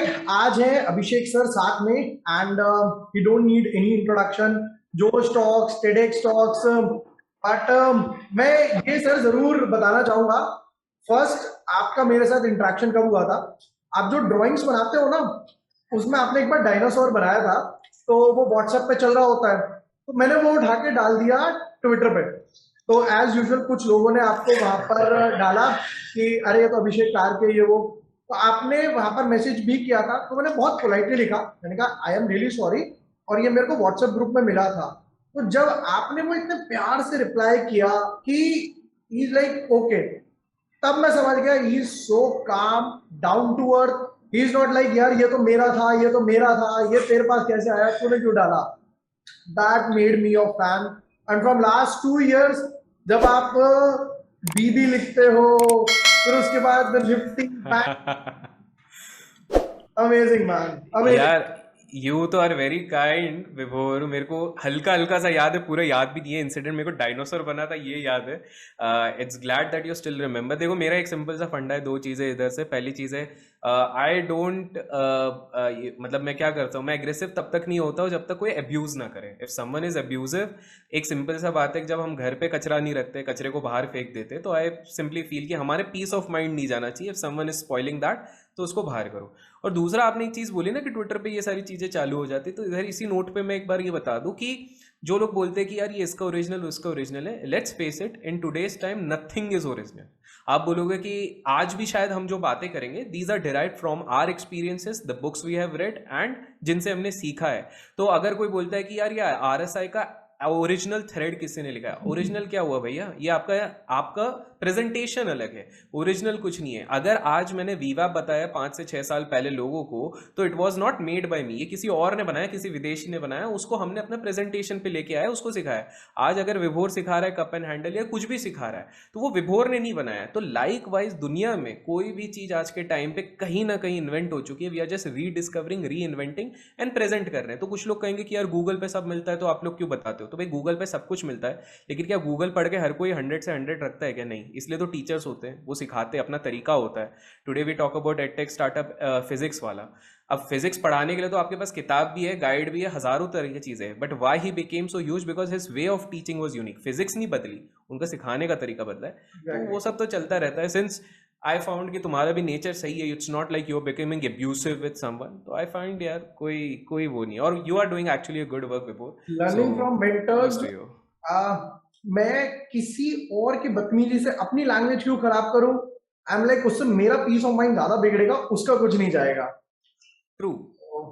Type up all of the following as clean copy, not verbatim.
Right, आज है अभिषेक sir साथ में and he don't need any introduction. जोश टॉक्स, टेडेक्स टॉक्स, बट मैं ये सर जरूर बताना चाहूंगा। फर्स्ट, आपका मेरे साथ इंटरेक्शन कब हुआ था? आप जो ड्राइंग्स बनाते हो ना, उसमें आपने एक बार डायनासोर बनाया था, तो वो व्हाट्सएप पे चल रहा होता है, तो मैंने वो उठा के डाल दिया ट्विटर पे। तो एज यूजुअल कुछ लोगों ने आपको वहां पर डाला कि अरे ये तो अभिषेक कार के ये वो। तो आपने वहां पर मैसेज भी किया था, तो मैंने बहुत पोलाइटली लिखा, मैंने कहा आई एम रियली सॉरी, और ये मेरे को व्हाट्सएप ग्रुप में मिला था। तो जब आपने वो इतने प्यार से रिप्लाई किया कि ही इज लाइक ओके, तब मैं समझ गया ही is so calm, down to earth. He is not like यार ये तो मेरा था, ये तो मेरा था, ये तेरे पास कैसे आया, तूने क्यों डाला। That made me your fan. And from last 2 years, जब आप बीबी लिखते हो, फिर उसके बाद lifting back, amazing man, amazing. यार, यू तो आर वेरी काइंड विभोर। मेरे को हल्का हल्का सा याद है, पूरा याद भी नहीं है इंसिडेंट। मेरे को डायनासोर बना था ये याद है। It's glad that you still remember. देखो, मेरा एक सिंपल सा फंडा है, दो चीज़ें इधर से। पहली चीज़ है, आई डोंट, मतलब मैं क्या करता हूँ, मैं एग्रेसिव तब तक नहीं होता हूँ जब तक कोई अब्यूज़ ना करे। इफ़ समवन इज़ अब्यूजिव, एक सिंपल सा बात है कि जब हम घर पे कचरा नहीं रखते, कचरे को बाहर फेंक देते, तो आई सिंपली फील कि हमारे पीस ऑफ माइंड नहीं जाना चाहिए। If someone is spoiling that, तो उसको बाहर करो। और दूसरा, आपने एक चीज़ बोली ना कि ट्विटर पे ये सारी चीज़ें चालू हो जाती, तो इधर इसी नोट पे मैं एक बार ये बता दूं कि जो लोग बोलते हैं कि यार ये इसका ओरिजिनल उसका ओरिजिनल है, let's face it, in today's time nothing is original. आप बोलोगे कि आज भी शायद हम जो बातें करेंगे, these are derived from our experiences, the books we have read and जिनसे हमने सीखा है। तो अगर कोई बोलता है कि यार ये आरएसआई का ओरिजिनल थ्रेड किसी ने लिखा है, ओरिजिनल क्या हुआ भैया? ये आपका आपका प्रेजेंटेशन अलग है, ओरिजिनल कुछ नहीं है। अगर आज मैंने वीवा बताया 5 से 6 साल पहले लोगों को, तो it was not made by me, ये किसी और ने बनाया, किसी विदेशी ने बनाया, उसको हमने अपना प्रेजेंटेशन पे लेके आया, उसको सिखाया। आज अगर विभोर सिखा रहा है कप एंड हैंडल या कुछ भी सिखा रहा है, तो वो विभोर ने नहीं बनाया। तो लाइक वाइज दुनिया में कोई भी चीज आज के टाइम पे कहीं ना कहीं इन्वेंट हो चुकी है। वी आर जस्ट रीडिस्कवरिंग, री इन्वेंटिंग एंड प्रेजेंट कर रहे हैं। तो कुछ लोग कहेंगे कि यार गूगल पे सब मिलता है, तो आप लोग क्यों बताते हो? तो भाई, गूगल पे सब कुछ मिलता है, लेकिन क्या गूगल पढ़ के हर कोई 100 से 100 रखता है? क्या नहीं। इसलिए तो टीचर्स होते हैं, वो सिखाते हैं, अपना तरीका होता है। Today we talk about edtech startup, physics Wallah. अब फिजिक्स पढ़ाने के लिए तो आपके पास किताब भी है, गाइड भी है, हजारों तरह की चीजें हैं, but why he became so huge? Because his way of teaching was unique. Physics नहीं बदली, उनका सिखाने का तरीका बदला है। तो वो सब तो चलता रहता है। सिंस आई फाउंड कि तुम्हारा भी नेचर सही है, it's not like you are becoming abusive with someone, तो आई फाइंड यार कोई कोई वो नहीं है। और you are doing actually a good work before, so learning from kudos mentors. to you. मैं किसी और की बदतमीजी से अपनी लैंग्वेज क्यों खराब करूं? आई एम लाइक, उससे मेरा पीस ऑफ माइंड ज्यादा बिगड़ेगा, उसका कुछ नहीं जाएगा। True,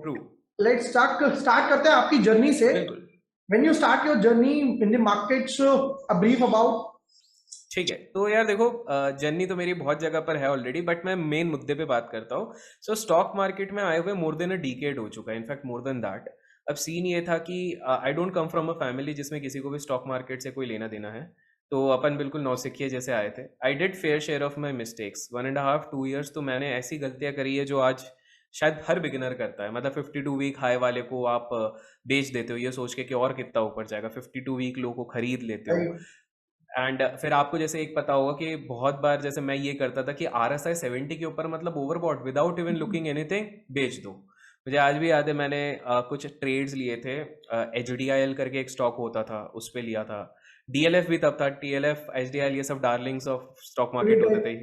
true. लेट्स स्टार्ट करते हैं आपकी जर्नी से। बिल्कुल। When you start your journey in the markets, a brief about. ठीक है, तो यार देखो, जर्नी तो मेरी बहुत जगह पर है ऑलरेडी, बट मैं मेन मुद्दे पे बात करता हूँ। सो स्टॉक मार्केट में आए हुए मोर देन अ डिकेड हो चुका है, इनफैक्ट मोर देन दैट। अब सीन ये था कि आई don't come from a family जिसमें किसी को भी स्टॉक मार्केट से कोई लेना देना है। तो अपन बिल्कुल नौसिखिए जैसे आए थे। I did fair share of my mistakes, 1.5 2 years तो मैंने ऐसी गलतियां करी है जो आज शायद हर बिगिनर करता है। मतलब 52 वीक हाई वाले को आप बेच देते हो ये सोच के कि और कितना ऊपर जाएगा, 52 वीक लो को खरीद लेते हो। एंड फिर आपको जैसे एक पता होगा कि बहुत बार जैसे मैं ये करता था कि RSI 70 के ऊपर, मतलब overbought, without even looking anything, बेच दो। मुझे आज भी याद है, मैंने कुछ ट्रेड्स लिए थे। HDIL करके एक स्टॉक होता था, उस पे लिया था। DLF भी तब था, TLF, HDIL, ये सब डार्लिंग्स ऑफ स्टॉक मार्केट होते थे।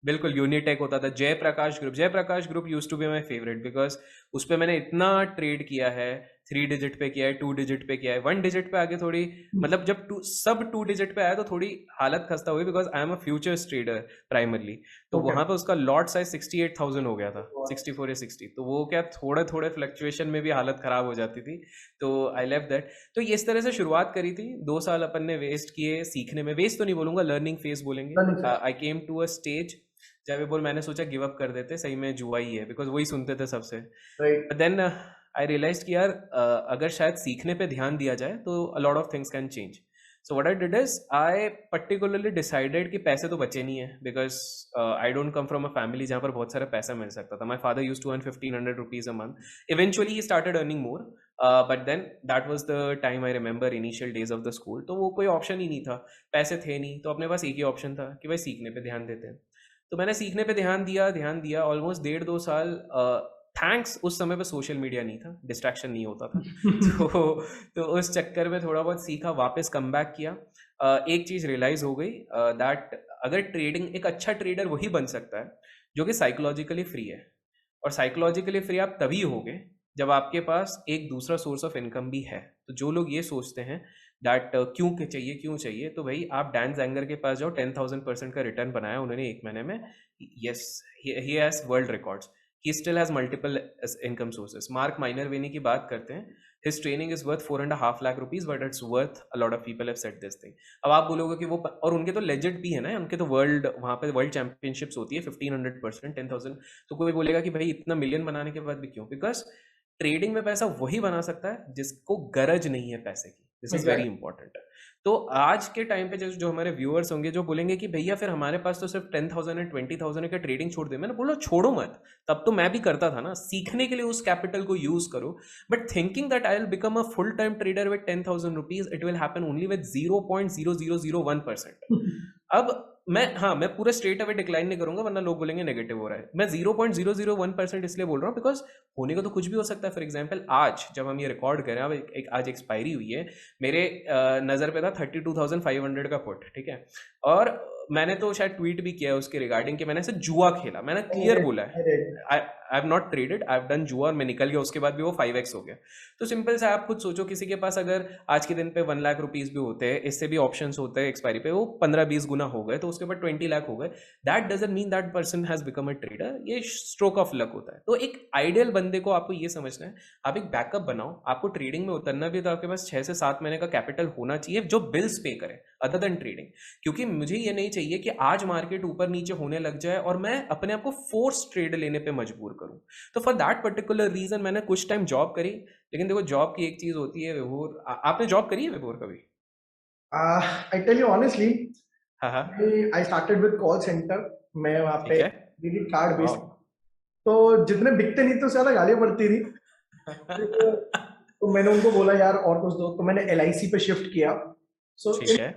बिल्कुल, यूनिटेक होता था, Jaiprakash group used to be my favourite, because उस पर मैंने इतना ट्रेड किया है। 3 डिजिट पे किया है, 2 डिजिट पे किया है, 1 डिजिट पे आगे थोड़ी, मतलब जब सब 2 डिजिट पे आया तो थोड़ी हालत खस्ता हुई, because I am a futures trader primarily. तो ओके। वहां पे उसका लॉट साइज 68,000 हो गया था, 64 या 60। तो वो क्या, थोड़े थोड़े फ्लक्चुएशन में भी हालत खराब हो जाती थी। तो आई लेव दैट। तो ये इस तरह से शुरुआत करी थी। 2 साल अपन ने वेस्ट किए सीखने में, वेस्ट तो नहीं बोलूंगा, लर्निंग फेज बोलेंगे। आई केम टू अ स्टेज जब ये बोल, मैंने सोचा गिव अप कर देते, सही में जुआ ही है, बिकॉज वही सुनते थे सबसे। राइट। देन आई रियलाइज कि यार, अगर शायद सीखने पे ध्यान दिया जाए तो a lot of things can change. So what I did is, I particularly decided कि पैसे तो बचे नहीं है, because I don't come from a family जहाँ पर बहुत सारा पैसा मिल सकता था। My father used to earn 1,500 rupees a month. Eventually he started earning more, but then that was the time I remember, initial days of the school. तो वो कोई ऑप्शन ही नहीं था, पैसे थे नहीं, तो अपने पास एक ही ऑप्शन था कि भाई सीखने पे ध्यान देते हैं। तो मैंने सीखने पे ध्यान दिया ऑलमोस्ट 1.5 2 साल। थैंक्स उस समय पे सोशल मीडिया नहीं था, डिस्ट्रैक्शन नहीं होता था। तो उस चक्कर में थोड़ा बहुत सीखा, वापस कम बैक किया। एक चीज़ रियलाइज़ हो गई दैट अगर ट्रेडिंग, एक अच्छा ट्रेडर वही बन सकता है जो कि साइकोलॉजिकली फ्री है। और साइकोलॉजिकली फ्री आप तभी होगे जब आपके पास एक दूसरा सोर्स ऑफ इनकम भी है। तो जो लोग ये सोचते हैं दैट क्यों चाहिए, तो भाई आप डैन जैंगर के पास जाओ, 10,000% का रिटर्न बनाया उन्होंने 1 महीने में। Yes, he has world records, he still has multiple income sources. Mark Minervini की बात करते हैं, his training is worth 4.5 lakh rupees, but it's worth a lot of people have said this thing. अब आप बोलोगे कि वो, और उनके तो लेजेंड भी है ना, उनके तो वर्ल्ड, वहाँ पे वर्ल्ड चैंपियनशिप्स होती है 1500%, 10,000। तो कोई बोलेगा कि भाई इतना मिलियन बनाने के बाद भी क्यों? बिकॉज ट्रेडिंग में पैसा वही बना सकता है जिसको गरज नहीं है पैसे की। This is very important. तो आज के टाइम पे जो हमारे व्यूअर्स होंगे जो बोलेंगे कि भैया फिर हमारे पास तो सिर्फ 10,000 एंड 20,000 का ट्रेडिंग छोड़ दे, मैंने बोला छोड़ो मत, तब तो मैं भी करता था ना। सीखने के लिए उस कैपिटल को यूज करो, but thinking that I will become a full time trader with 10,000 rupees, it will happen only with 0.0001%। अब मैं पूरा स्ट्रेट अवे डिक्लाइन नहीं करूंगा वरना लोग बोलेंगे नेगेटिव हो रहा है। मैं 0.001% इसलिए बोल रहा हूँ बिकॉज होने का तो कुछ भी हो सकता है। फॉर एग्जाम्पल आज जब हम ये रिकॉर्ड कर रहे हैं, अब आज एक्सपायरी हुई है, मेरे नज़र पे था 32,500 का पुट, ठीक है। और मैंने तो शायद ट्वीट भी किया है उसके रिगार्डिंग कि मैंने ऐसे जुआ खेला, मैंने क्लियर बोला है, I have not traded, I have done जुआ, और मैं निकल गया। उसके बाद भी वो 5x हो गया। तो सिंपल सा आप खुद सोचो, किसी के पास अगर आज के दिन पे 1 लाख रुपीज भी होते हैं, इससे भी ऑप्शंस होते हैं एक्सपायरी पे, वो 15-20 गुना हो गए, तो उसके बाद 20 लाख हो गए। That doesn't mean that person has become a trader, ये स्ट्रोक ऑफ लक होता है। तो एक आइडियल बंदे को आपको ये समझना है, आप एक बैकअप बनाओ। आपको ट्रेडिंग में उतरना भी, तो आपके पास 6 से 7 महीने का कैपिटल होना चाहिए जो बिल्स पे करे अदर देन ट्रेडिंग। क्योंकि मुझे ये नहीं चाहिए कि आज मार्केट ऊपर नीचे होने लग जाए और मैं अपने आप को फोर्स ट्रेड लेने पे मजबूर करूं। तो फॉर दैट पर्टिकुलर रीजन मैंने कुछ टाइम जॉब करी। लेकिन देखो, जॉब की एक चीज होती है विभोर, आपने जॉब करी है विभोर कभी? I tell you honestly, हाँ हाँ, I started with call center. मैं वहाँ ठीक पे है। क्रेडिट कार्ड बेस्ड, वाह। तो जितने बिकते नहीं थे उससे ज्यादा गालियां पड़ती थी। तो मैंने उनको बोला यार और कुछ दो, तो मैंने LIC पे शिफ्ट किया। सो ठीक इन है।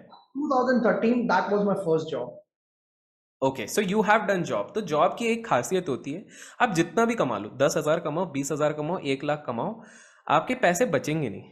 2013 that was my first job. Okay, so you have done job. तो जॉब की एक खासियत होती है, आप जितना भी कमा लो, 10,000 कमाओ, 20,000 कमाओ, 1 लाख कमाओ, आपके पैसे बचेंगे नहीं।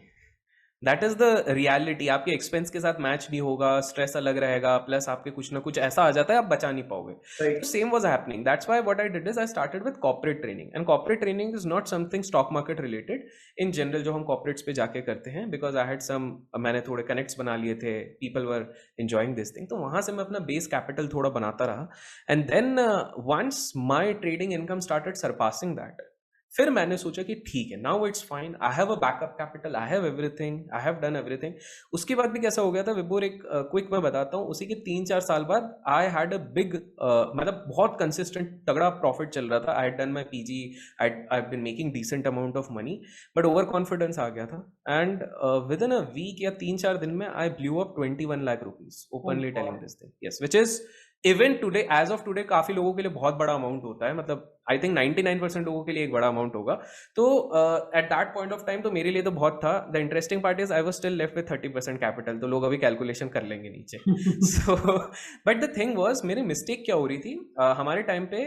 That is the reality. आपके एक्सपेंस के साथ मैच नहीं होगा, स्ट्रेस अलग रहेगा, प्लस आपके कुछ ना कुछ ऐसा आ जाता है आप बचा नहीं पाओगे। राइट। तो same was happening, that's why what I did is I started with corporate training. And corporate training is not something stock market related, in general जो हम कॉर्पोरेट्स पे जाके करते हैं, बिकॉज आई हैड सम, मैंने थोड़े connects बना लिए थे, people were enjoying this thing, तो वहां से मैं अपना बेस कैपिटल थोड़ा बनाता रहा। And then once my trading income started surpassing that, फिर मैंने सोचा कि ठीक है, now it's fine, I have a backup capital, I have everything, I have done everything. उसके बाद भी कैसा हो गया था विभोर, एक क्विक मैं बताता हूँ। उसी के 3-4 साल बाद आई हैड अ बिग, मतलब बहुत कंसिस्टेंट तगड़ा प्रॉफिट चल रहा था। I had done my PG, I been making decent amount of money, but over confidence आ गया था। And within a week या 3-4 दिन में I blew up 21 lakh rupees, openly telling this thing. Yes, which is even today, as of today, काफी लोगों के लिए बहुत बड़ा अमाउंट होता है। मतलब आई थिंक 99% लोगों के लिए एक बड़ा अमाउंट होगा। तो at that point of time तो मेरे लिए तो बहुत था। The interesting part is I was still left with 30% capital, तो लोग अभी कैलकुलेशन कर लेंगे नीचे। So but the thing was, मेरी मिस्टेक क्या हो रही थी हमारे टाइम पे,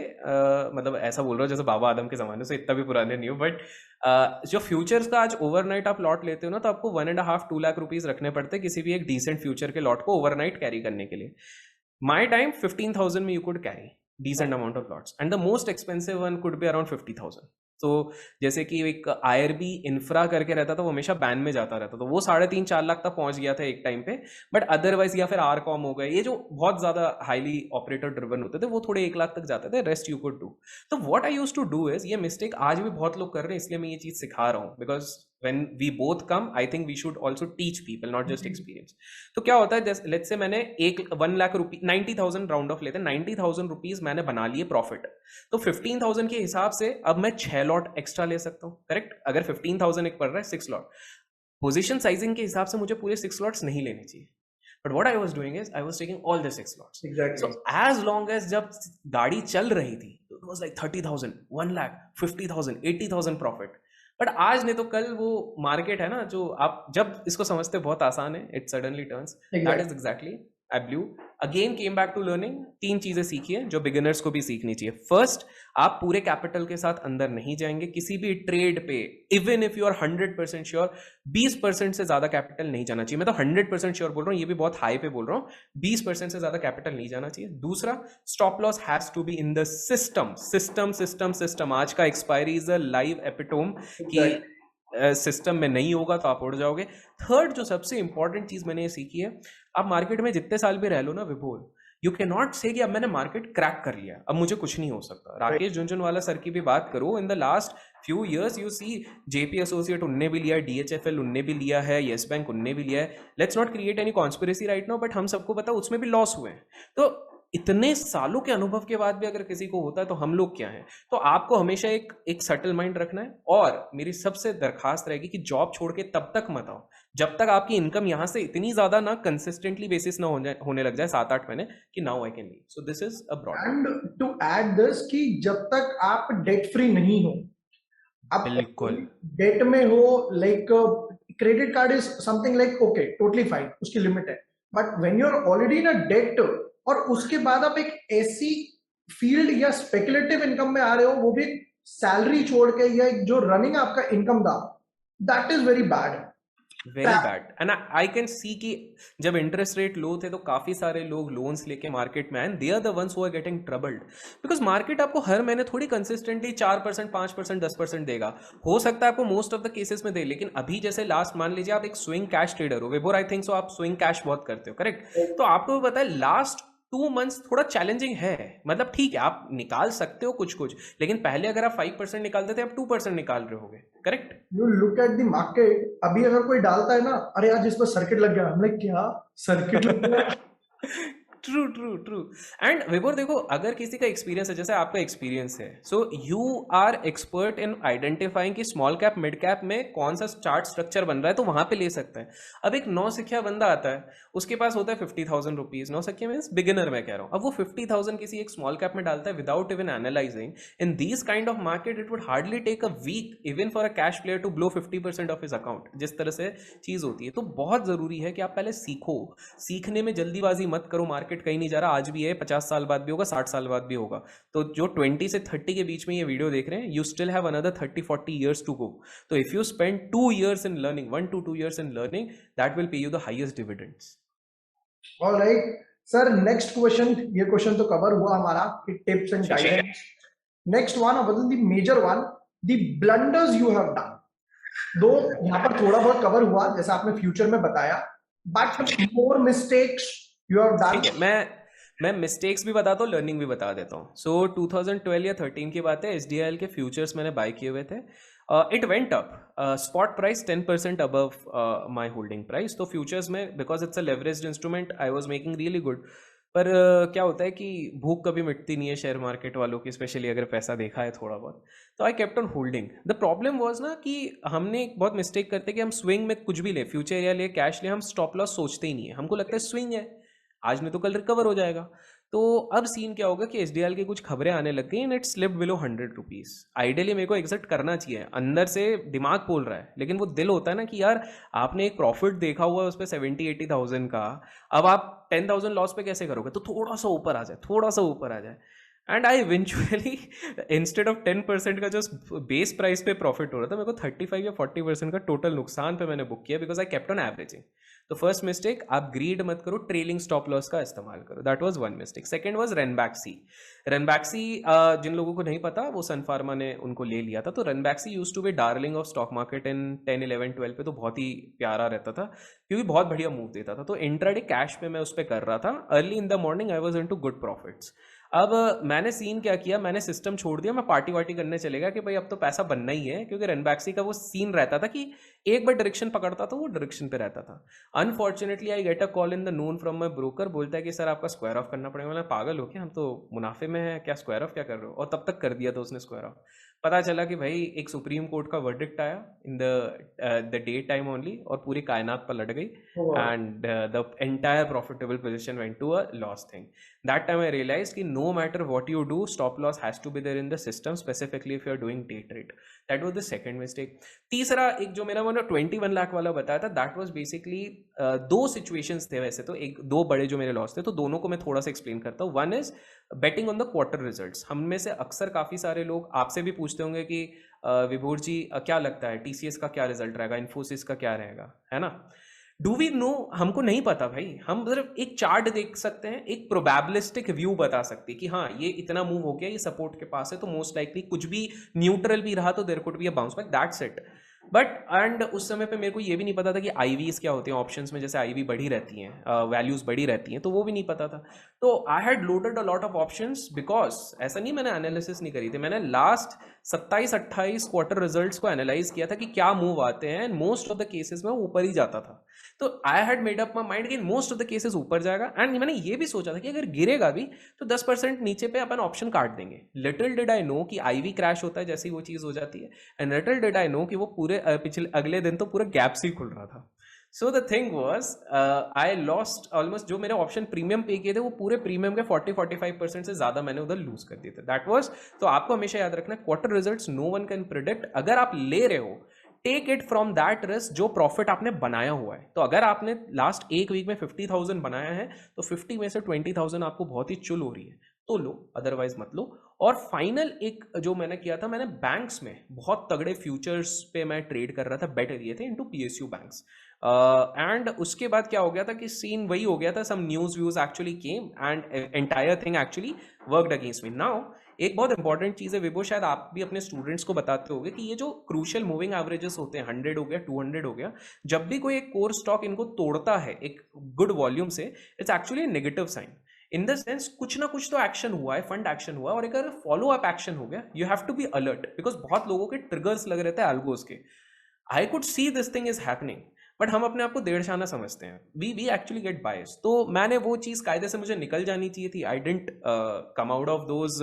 मतलब ऐसा बोल रहा हूँ जैसे बाबा आदम के जमाने से, इतना भी पुराने नहीं हो, बट जो फ्यूचर्स का आज ओवरनाइट आप लॉट लेते हो ना, तो आपको 1.5-2 लाख रुपीज रखने पड़ते हैं किसी भी एक डिसेंट फ्यूचर के लॉट को ओवरनाइट कैरी करने के लिए। My time 15,000 में you could carry decent amount of lots, and the most expensive one could be around 50,000. तो जैसे कि एक IRB इंफ्रा करके रहता था, वो हमेशा बैन में जाता रहता था, वो 3.5-4 लाख तक पहुंच गया था एक टाइम पे। बट अदरवाइज, या फिर आरकॉम हो गए, ये जो बहुत ज्यादा हाईली ऑपरेटर ड्रिवन होते थे, वो थोड़े 1 लाख तक जाते थे, रेस्ट यू कुड डू। तो what I used to do is, ये मिस्टेक आज भी बहुत लोग कर रहे हैं, इसलिए मैं ये चीज सिखा रहा हूँ, because when we both come, I think we should also teach people, not just experience. तो क्या होता है, जैसे लेट्स से मैंने 1 लाख रुपये, 90,000 राउंड ऑफ लेते हैं, 90,000 रुपीज मैंने बना लिए प्रॉफिट। तो 15,000 के हिसाब से अब मैं 6 लॉट एक्स्ट्रा ले सकता हूँ, करेक्ट? अगर 15,000 एक पड़ रहा है, 6 लॉट। पोजीशन साइजिंग के हिसाब से मुझे पूरे 6 लॉट्स नहीं लेने चाहिए, but what I was doing is I was taking all the 6 lots. Exactly. So as long as जब गाड़ी चल रही थी, it was like 30,000, 1 lakh, 50,000, 80,000 profit. But आज नहीं तो कल वो मार्केट है ना, जो आप जब इसको समझते बहुत आसान है, it suddenly turns. That is exactly I blew, again came back to learning, 3 चीजें सीखी है जो बिगिनर्स को भी सीखनी चाहिए। फर्स्ट, आप पूरे कैपिटल के साथ अंदर नहीं जाएंगे किसी भी ट्रेड पे, even if you are 100% sure. 20% से ज्यादा कैपिटल नहीं जाना चाहिए। मैं तो 100% श्योर बोल रहा हूँ, ये भी बहुत हाई पे बोल रहा हूँ। 20% से ज्यादा कैपिटल नहीं जाना चाहिए। दूसरा, stop loss has to be in the system. System system system, आज का expiry is a live epitome कि सिस्टम में नहीं होगा तो आप उड़ जाओगे। थर्ड, जो सबसे इंपॉर्टेंट चीज मैंने ये सीखी है, आप मार्केट में जितने साल भी रह लो ना विभोर, यू कैन नॉट से कि अब मैंने मार्केट क्रैक कर लिया, अब मुझे कुछ नहीं हो सकता। राकेश झुनझुनवाला सर की भी बात करो, in the last few years you see JP associate उनने भी लिया है, डीएचएफएल उनने भी लिया है, येस बैंक उनने भी लिया है। Let's not create any conspiracy right now, but हम सबको पता उसमें भी लॉस हुए हैं। तो इतने सालों के अनुभव के बाद भी अगर किसी को होता है तो हम लोग क्या हैं। तो आपको हमेशा एक सटल माइंड रखना है, और मेरी सबसे दरखास्त रहेगी कि जॉब छोड़ के तब तक मत आओ जब तक आपकी इनकम यहां से इतनी ज्यादा ना कंसिस्टेंटली बेसिस ना होने लग जाए 7-8 महीने कि now I can leave. So this is a broad and to add this कि जब तक आप डेट फ्री नहीं हो, आप बिल्कुल डेट में हो, like credit card is something like okay totally fine, उसकी लिमिट है, but when you are already in a debt और उसके बाद आप एक ऐसी फील्ड या स्पेकुलेटिव इनकम में आ रहे हो, वो भी सैलरी छोड़ के, या एक जो रनिंग आपका इनकम था, that is very bad. Very bad. And I can see कि जब इंटरेस्ट रेट लो थे तो काफी सारे लोग लोन्स लेके मार्केट में आए, they are the ones who are getting troubled, because market आपको हर महीने थोड़ी कंसिस्टेंटली 4%, 5%, 10% देगा। हो सकता है आपको मोस्ट ऑफ द केसेस में दे, लेकिन अभी जैसे लास्ट मान लीजिए आप एक स्विंग कैश ट्रेडर हो, विभोर आई थिंक सो आप स्विंग कैश बहुत करते हो, करेक्ट? तो आपको भी पता है लास्ट 2 मंथ्स थोड़ा चैलेंजिंग है। मतलब ठीक है आप निकाल सकते हो कुछ कुछ, लेकिन पहले अगर आप 5% निकालते थे, आप 2% निकाल रहे होगे, correct? You look at the market, अभी अगर कोई डालता है ना, अरे आज इस पर सर्किट लग गया, हम लाइक क्या सर्किट लग गया। True true true. एंड विभोर देखो, अगर किसी का एक्सपीरियंस है जैसे आपका एक्सपीरियंस है, so you are expert in identifying कि स्मॉल कैप मिड कैप में कौन सा चार्ट स्ट्रक्चर बन रहा है, तो वहां पे ले सकते हैं। अब एक नौसिखिया बंदा आता है, उसके पास होता है 50,000 रुपीज, नौसिखिया मीन्स बिगिनर मैं कह रहा हूँ, अब वो 50,000 किसी एक स्मॉल कैप में डालता है without even analysing. In these kind of market it would hardly take a week even for a cash player to blow 50% of his account, जिस तरह से चीज होती है। तो बहुत जरूरी है कि आप पहले सीखो, सीखने में जल्दीबाजी मत करो। मार्केट कहीं नहीं जा रहा, आज भी है, 50 साल बाद भी होगा, 60 साल बाद भी होगा। तो जो 20 से 30 के बीच में ये वीडियो देख रहे हैं, you still have another 30-40 years to go. तो if you spend 2 years in learning, 1 to 2 years in learning, that will pay you the highest dividends. Alright sir, next question, ये क्वेश्चन तो कवर हुआ हमारा कि tips and guidance. Next one, the major one, the blunders you have done. दो यहाँ पर थोड़ा बहुत कवर हुआ जैसा आपने फ्यूचर में बताया, but more mistakes you have done. ठीक है, मैं मिस्टेक्स भी बताता हूँ, लर्निंग भी बता देता हूँ। सो 2012 या 13 की बात है, एसडीआईएल के फ्यूचर्स मैंने बाय किए हुए थे। It went up, spot price 10% above my holding price. तो फ्यूचर्स में because it's a leveraged instrument, I was making really good. पर क्या होता है कि भूख कभी मिटती नहीं है शेयर मार्केट वालों की, स्पेशली अगर पैसा देखा है थोड़ा बहुत। तो आई kept on holding. The problem was ना कि हमने एक बहुत मिस्टेक करते कि हम स्विंग में कुछ भी ले, फ्यूचर या ले कैश ले, हम स्टॉप लॉस सोचते ही नहीं है। हमको लगता है स्विंग है, आज नहीं तो कल रिकवर हो जाएगा। तो अब सीन क्या होगा कि एसडीएल की कुछ खबरें आने लग गई and it slipped below 100 rupees. Ideally मेरे को एग्जिट करना चाहिए, अंदर से दिमाग बोल रहा है, लेकिन वो दिल होता है ना कि यार आपने एक प्रॉफिट देखा हुआ है उस पर 70-80,000 का, अब आप 10,000 लॉस पे कैसे करोगे? तो थोड़ा सा ऊपर आ जाए, थोड़ा सा ऊपर आ जाए। And I eventually instead of 10% का जो बेस प्राइस पे प्रॉफिट हो रहा था, मेरे को 35 या 40% का टोटल नुकसान पे मैंने बुक किया, because I kept on averaging. तो फर्स्ट मिस्टेक, आप ग्रीड मत करो, ट्रेलिंग स्टॉप लॉस का इस्तेमाल करो। That was one mistake. Second was Ranbaxy. Ranbaxy जिन लोगों को नहीं पता, वो सन फार्मा ने उनको ले लिया था। तो Ranbaxy used to be darling of stock market in 10, 11, 12 पे, तो बहुत ही प्यारा रहता था क्योंकि बहुत बढ़िया मूव देता था। तो इंट्राडे कैश पे मैं उस पर कर रहा था। Early in the morning I was into good profits. अब मैंने सीन क्या किया, मैंने सिस्टम छोड़ दिया, मैं पार्टी वार्टी करने चलेगा कि भाई अब तो पैसा बनना ही है, क्योंकि रनबैक्सी का वो सीन रहता था कि एक बार डायरेक्शन पकड़ता था वो डायरेक्शन पे रहता था। Unfortunately I get a call in the Noon from my broker, बोलता है कि सर आपका स्क्वायर ऑफ करना पड़ेगा। मैं पागल हो क्या, हम तो मुनाफे में है, क्या स्क्वायर ऑफ क्या कर रहे हो? और तब तक कर दिया था उसने स्क्वायर ऑफ। पता चला कि भाई एक सुप्रीम कोर्ट का वर्डिक्ट आया in the day time only, और पूरी कायनात पलट गई, and the entire profitable position went to a loss thing. That time I realise कि no matter what you do, stop loss has to be there in the system, specifically if you are doing day trade. That was the second mistake. तीसरा एक जो मेरा मैंने 21 लाख वाला बताया था, that was basically दो सिचुएशंस थे वैसे तो, एक दो बड़े जो मेरे लॉस थे, तो दोनों को मैं थोड़ा सा एक्सप्लेन करता हूँ. One is betting on the quarter results. हम में से अक्सर काफ़ी सारे लोग आपसे भी पूछते होंगे कि विभोर जी क्या लगता है टीसीएस का क्या रिजल्ट रहेगा, इन्फोसिस का क्या रहेगा, है ना. डू वी नो, हमको नहीं पता भाई. हम सिर्फ एक चार्ट देख सकते हैं, एक प्रोबेबिलिस्टिक व्यू बता सकते हैं कि हाँ ये इतना मूव हो गया, ये सपोर्ट के पास है, तो मोस्ट लाइकली कुछ भी न्यूट्रल भी रहा तो there could be a bounce back, that's it. But and उस समय पे मेरे को ये भी नहीं पता था कि आईवीज क्या होती हैं ऑप्शंस में, जैसे आईवी बढ़ी रहती हैं, वैल्यूज बढ़ी रहती हैं, तो वो भी नहीं पता था. तो I had loaded a lot of options, because ऐसा नहीं मैंने एनालिसिस नहीं करी थी, मैंने लास्ट 27-28 क्वार्टर रिजल्ट्स को एनालाइज किया था कि क्या मूव आते हैं, and most of the cases में ऊपर ही जाता था. तो I had made up my mind कि मोस्ट ऑफ द केसेस ऊपर जाएगा, एंड मैंने ये भी सोचा था कि अगर गिरेगा भी तो 10% नीचे पे अपन ऑप्शन काट देंगे. लिटिल डिड आई नो कि आईवी क्रैश होता है जैसी वो चीज़ हो जाती है, and little did I know कि वो पूरे पिछले अगले दिन तो पूरा गैप से ही खुल रहा था. So the thing was I lost almost, जो मेरे ऑप्शन प्रीमियम पे किए थे वो पूरे प्रीमियम के 40-45% से ज़्यादा मैंने उधर लूज कर दिए थे. दैट वॉज, तो आपको हमेशा याद रखना quarter results no one can predict. अगर आप ले रहे हो, take it from that risk जो प्रॉफिट आपने बनाया हुआ है. तो अगर आपने लास्ट एक वीक में 50,000 बनाया है, तो 50 में से 20,000 आपको बहुत ही चुल हो रही है तो लो, अदरवाइज मत लो. और फाइनल एक जो मैंने किया था, मैंने बैंक्स में बहुत तगड़े फ्यूचर्स पे मैं ट्रेड कर रहा था, बेट लिए थे इनटू पीएसयू बैंक्स. एंड उसके बाद क्या हो गया था कि सीन वही हो गया था, some news views actually came and entire thing actually worked against me. Now एक बहुत इंपॉर्टेंट चीज़ है विभो, शायद आप भी अपने स्टूडेंट्स को बताते होंगे कि ये जो क्रूशियल मूविंग एवरेजेस होते हैं, 100 हो गया, 200 हो गया, जब भी कोई एक कोर स्टॉक इनको तोड़ता है एक गुड वॉल्यूम से, it's actually negative sign. In the sense कुछ ना कुछ तो एक्शन हुआ है, फंड एक्शन हुआ है, और अगर फॉलो अप एक्शन हो गया, you have to be alert, because बहुत लोगों के ट्रिगर्स लग रहे थे एल्गोस के. I could see this thing is happening, but हम अपने आप को देड़शाना समझते हैं. We actually get bias. तो मैंने वो चीज़ कायदे से मुझे निकल जानी चाहिए थी. I didn't come out of those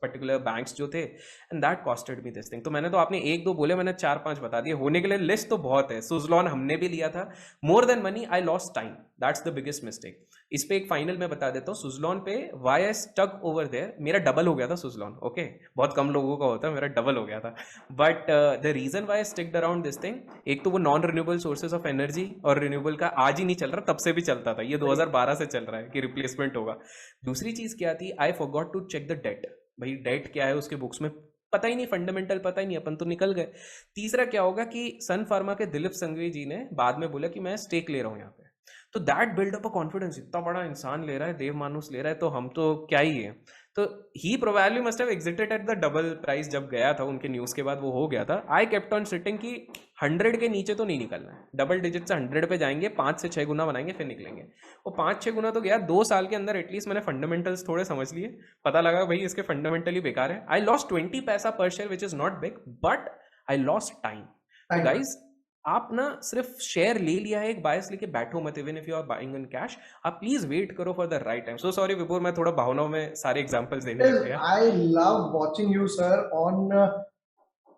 particular banks जो थे, and that costed me this thing. तो मैंने तो आपने एक दो बोले, मैंने 4-5 बता दिए. होने के लिए लिस्ट तो बहुत है. सुजलॉन हमने भी लिया था. More than money I lost time, that's the biggest mistake. इस पे एक फाइनल मैं बता देता हूँ. सुजलॉन पे why I stuck over there, मेरा डबल हो गया था सुजलॉन. ओके, बहुत कम लोगों का होता है, मेरा डबल हो गया था. But the reason why I sticked around this thing, एक तो वो non renewable sources of energy, और रिन्यूएबल का आज ही नहीं चल रहा, तब से भी चलता था, ये 2012 से चल रहा है कि रिप्लेसमेंट होगा. दूसरी चीज क्या थी, I forgot to check the date. भाई डेट क्या है उसके बुक्स में पता ही नहीं, फंडामेंटल पता ही नहीं, अपन तो निकल गए. तीसरा क्या होगा कि सन फार्मा के दिलीप संघवी जी ने बाद में बोला कि मैं स्टेक ले रहा हूँ यहाँ पे. तो that build up a confidence, इतना बड़ा इंसान ले रहा है, देव मानुस ले रहा है, तो हम तो क्या ही है. तो he probably must have exerted at the double price. जब गया था उनके न्यूज़ के बाद वो हो गया था. आई केप्ट ऑन सिटिंग कि 100 के नीचे तो नहीं निकलना है, डबल डिजिट से 100 पे जाएंगे, 5 से 6 गुना बनाएंगे, फिर निकलेंगे. वो 5-6 गुना तो गया 2 साल के अंदर. एटलीस्ट मैंने फंडामेंटल्स थोड़े समझ लिए, पता लगा भाई इसके फंडामेंटली बेकार है. आई लॉस्ट 20 पैसा पर share which is not big, but I lost time. तो गाइज आप ना सिर्फ शेयर ले लिया है, एक बायस लेके बैठो मत. Even if you are buying in cash, आप प्लीज वेट करो for the right time. So sorry Vibhor, मैं थोड़ा भावनाओं में सारे एग्जांपल्स देने लग गया. I love watching you sir on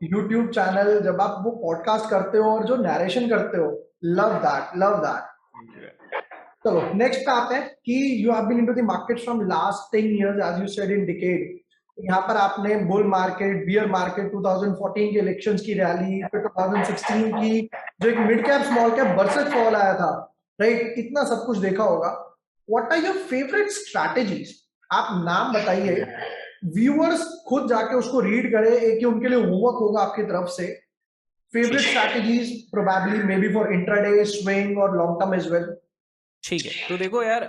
YouTube channel, जब आप वो पॉडकास्ट करते हो और जो नरेशन करते हो, लव दैट, लव दैट. चलो नेक्स्ट पे आते हैं कि you have been into the market from last 10 years as you said in decade. यहाँ पर आपने बुल मार्केट, बियर मार्केट, 2014 के इलेक्शंस की रैली, फिर 2016 की जो एक मिड कैप स्मॉल कैप बरसेट फॉल आया था, राइट, इतना सब कुछ देखा होगा. What are your favourite strategies? आप नाम बताइए, व्यूअर्स खुद जाके उसको रीड करे, एक उनके लिए होमवर्क होगा आपकी तरफ से. Favourite strategies probably may be for intraday, swing और लॉन्ग टर्म एज वेल. ठीक है, तो देखो यार,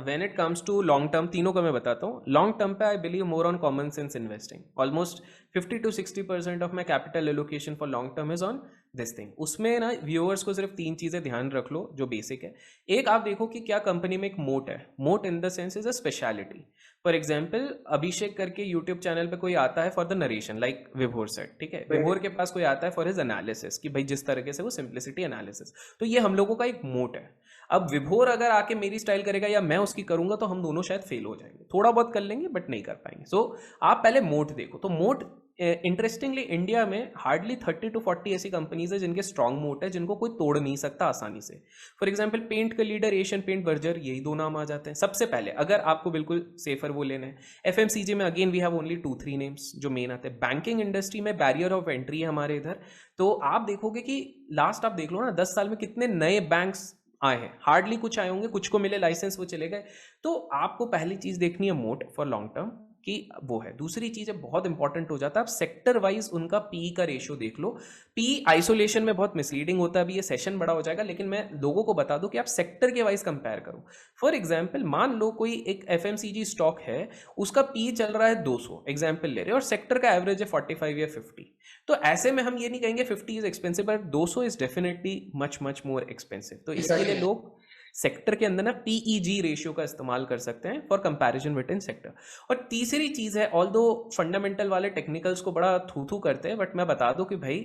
when it comes to long term, तीनों का मैं बताता हूँ. लॉन्ग टर्म पे I believe more on common sense investing. Almost 50-60% of my capital allocation for long term is on this thing. उसमें ना व्यूअर्स को सिर्फ 3 चीज़ें ध्यान रख लो जो बेसिक है. एक, आप देखो कि क्या कंपनी में एक मोट है. Moat in the sense is a speciality. For example Abhishek करके यूट्यूब चैनल पे कोई आता है for the narration, like Vibhor सेट, ठीक है. विभोर के पास कोई आता है फॉर हिज एनालिसिस, कि भाई जिस तरीके से वो सिंप्लिसिटी एनालिसिस, तो ये हम लोगों का एक मोट है. अब विभोर अगर आके मेरी स्टाइल करेगा या मैं उसकी करूंगा, तो हम दोनों शायद फेल हो जाएंगे. थोड़ा बहुत कर लेंगे बट नहीं कर पाएंगे. सो आप पहले मोट देखो. तो मोट इंटरेस्टिंगली इंडिया में हार्डली 30 to 40 ऐसी कंपनीज है जिनके स्ट्रॉन्ग मोट है, जिनको कोई तोड़ नहीं सकता आसानी से। फॉर एग्जांपल पेंट का लीडर एशियन पेंट, बर्जर, यही दो नाम आ जाते हैं सबसे पहले, अगर आपको बिल्कुल सेफर वो लेने हैं। एफएमसीजी में again we have only 2-3 names जो मेन आते हैं। बैंकिंग इंडस्ट्री में बैरियर ऑफ एंट्री है हमारे इधर, तो आप देखोगे कि लास्ट आप देख लो ना 10 साल में कितने नए बैंक्स आए हैं, हार्डली कुछ आए होंगे, कुछ को मिले लाइसेंस वो चले गए। तो आपको पहली चीज देखनी है मोट फॉर लॉन्ग टर्म कि वो है। दूसरी चीज है बहुत इंपॉर्टेंट हो जाता है, आप सेक्टर वाइज उनका पी का रेशियो देख लो। पी आइसोलेशन में बहुत मिसलीडिंग होता है, अभी ये सेशन बड़ा हो जाएगा, लेकिन मैं लोगों को बता दूं कि आप सेक्टर के वाइज कंपेयर करो। फॉर एग्जाम्पल मान लो कोई एक एफएमसीजी स्टॉक है, उसका पी चल रहा है 200, एग्जाम्पल ले रहे हैं, और सेक्टर का एवरेज है 45 या 50। तो ऐसे में हम ये नहीं कहेंगे 50 is expensive, but 200 is definitely much much more expensive. तो इसके लिए लोग सेक्टर के अंदर ना पीईजी रेशियो का इस्तेमाल कर सकते हैं for comparison with in sector. और तीसरी चीज है, ऑल्दो फंडामेंटल वाले टेक्निकल्स को बड़ा थू थू करते हैं, बट मैं बता दूं कि भाई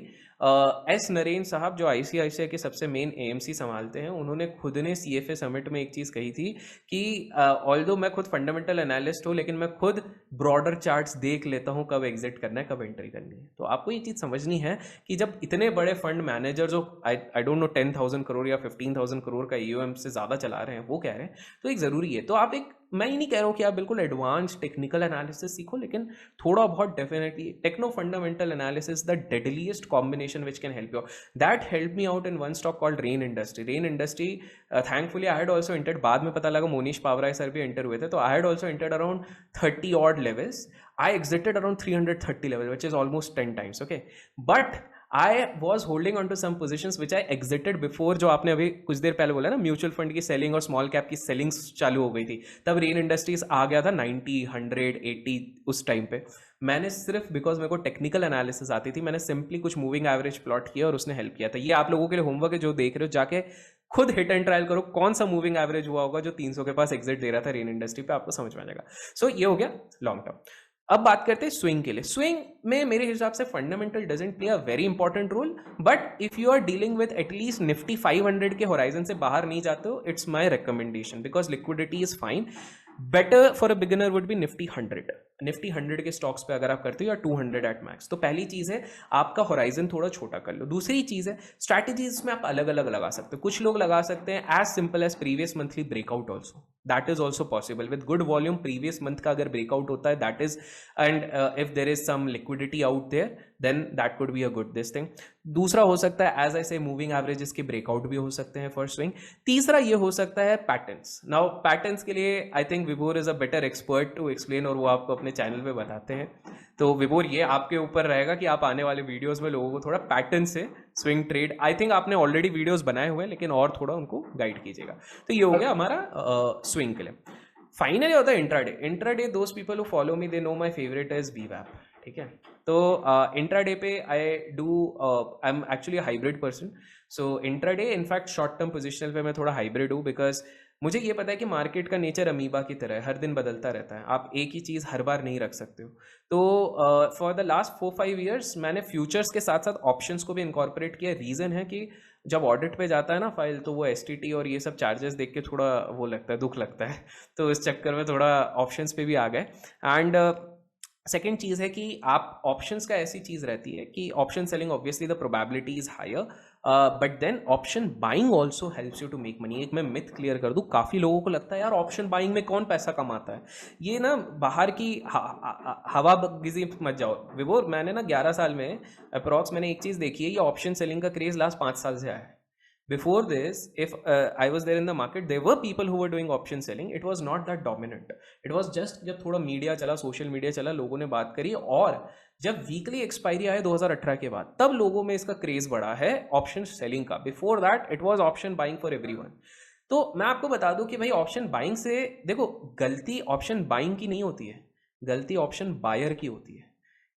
एस नरेन साहब जो आईसीआईसीआई के सबसे मेन एएमसी संभालते हैं, उन्होंने खुद ने सीएफए समिट में एक चीज कही थी कि ऑल्दो मैं खुद फंडामेंटल एनालिस्ट हूं, लेकिन मैं खुद ब्रॉडर चार्ट्स देख लेता हूं कब एग्जिट करना है, कब एंट्री करनी है। तो आपको ये चीज समझनी है कि जब इतने बड़े फंड मैनेजर जो आई डोंट नो 10,000 करोड़ या 15,000 करोड़ का ईओएम से ज्यादा चला रहे हैं वो कह रहे हैं, तो एक जरूरी है। तो आप एक, मैं ये नहीं कह रहा हूँ कि आप बिल्कुल एडवांस टेक्निकल एनालिसिस सीखो, लेकिन थोड़ा बहुत definitely techno fundamental analysis the deadliest combination which can help you. That help me out in one stock called rain industry. Rain industry thankfully I had also entered, बाद में पता लगा Mohnish Pabrai sir भी enter हुए थे, तो I had also entered around 30 odd levels. I exited around 330 level, which is almost 10 times. Okay, but I was holding on to some positions which I exited before, जो आपने अभी कुछ देर पहले बोला ना, म्यूचुअल फंड की सेलिंग और small cap की सेलिंग चालू हो गई थी, तब रेन इंडस्ट्रीज आ गया था 90, 100, 80 उस टाइम पे। मैंने सिर्फ बिकॉज मेरे को टेक्निकल एनालिसिस आती थी, मैंने सिंपली कुछ मूविंग एवरेज प्लॉट किया और उसने हेल्प किया था। ये आप लोगों के लिए होमवर्क है, जो देख रहे हो जाके खुद हिट एंड ट्रायल करो, कौन सा मूविंग एवरेज हुआ होगा जो 300 के पास एग्जिट दे रहा था रेन इंडस्ट्री पे, आपको समझ में आ जाएगा। सो ये हो गया लॉन्ग टर्म। अब बात करते हैं स्विंग के लिए। स्विंग में मेरे हिसाब से fundamental doesn't play a very important role, but if you are dealing with at least Nifty 500 के होराइजन से बाहर नहीं जाते हो, it's my recommendation, because liquidity is fine. Better for a beginner would be Nifty 100। Nifty 100 के stocks पे अगर आप करते हो, या 200 एट मैक्स। तो पहली चीज है आपका होराइजन थोड़ा छोटा कर लो। दूसरी चीज है स्ट्रैटेजीज में आप अलग अलग लगा सकते हो। कुछ लोग लगा सकते हैं as simple as previous monthly breakout also, that is also possible with good volume. Previous month का अगर ब्रेकआउट होता है that is, and if there is some liquidity out there, then that could be a good this thing. दूसरा हो सकता है as I से moving averages के ब्रेकआउट भी हो सकते हैं फॉर स्विंग। तीसरा ये हो सकता है पैटर्न्स। नाउ पैटर्न्स के लिए I think Vibhor is a better expert to explain, और वो आपको अपने चैनल पे बताते हैं। तो विभोर ये आपके ऊपर रहेगा कि आप आने वाले वीडियोस में लोगों को थोड़ा पैटर्न से स्विंग ट्रेड, आई थिंक आपने ऑलरेडी वीडियोस बनाए हुए हैं, लेकिन और थोड़ा उनको गाइड कीजिएगा। तो ये हो गया हमारा स्विंग के लिए। फाइनली होता है इंट्राडे। इंट्राडे दोस्त people who follow me they know my favourite is VWAP, ठीक है। तो इंट्राडे पे I am actually hybrid person. So intraday in fact short term positional पे मैं थोड़ा हाइब्रिड हूँ, बिकॉज मुझे ये पता है कि मार्केट का नेचर अमीबा की तरह है, हर दिन बदलता रहता है, आप एक ही चीज़ हर बार नहीं रख सकते हो। तो फॉर द लास्ट 4-5 ईयर्स मैंने फ्यूचर्स के साथ साथ ऑप्शंस को भी इनकॉर्पोरेट किया। रीज़न है कि जब ऑडिट पे जाता है ना फाइल, तो वो STT और ये सब चार्जेस देख के थोड़ा वो लगता है, दुख लगता है। तो इस चक्कर में थोड़ा ऑप्शंस पे भी आ गए। एंड सेकेंड चीज़ है कि आप ऑप्शंस का ऐसी चीज़ रहती है कि option selling obviously the probability is higher, but then option buying also helps you to make money. एक मैं मिथ क्लियर कर दूं, काफ़ी लोगों को लगता है यार ऑप्शन बाइंग में कौन पैसा कमाता है, ये ना बाहर की हवा गिजी मत जाओ। विभोर मैंने ना 11 साल में अप्रॉक्स मैंने एक चीज़ देखी है, ये ऑप्शन सेलिंग का क्रेज लास्ट 5 साल से आया है। Before this, if I was there in the market, there were people who were doing option selling. It was not that dominant. It was just जब थोड़ा मीडिया चला, सोशल मीडिया चला, लोगों ने बात करी, और जब वीकली एक्सपायरी आया 2018 के बाद, तब लोगों में इसका क्रेज बढ़ा है ऑप्शन सेलिंग का। Before that it was option buying for everyone. तो मैं आपको बता दूं कि भाई ऑप्शन बाइंग से, देखो गलती ऑप्शन बाइंग की नहीं होती है, गलती ऑप्शन बायर की होती है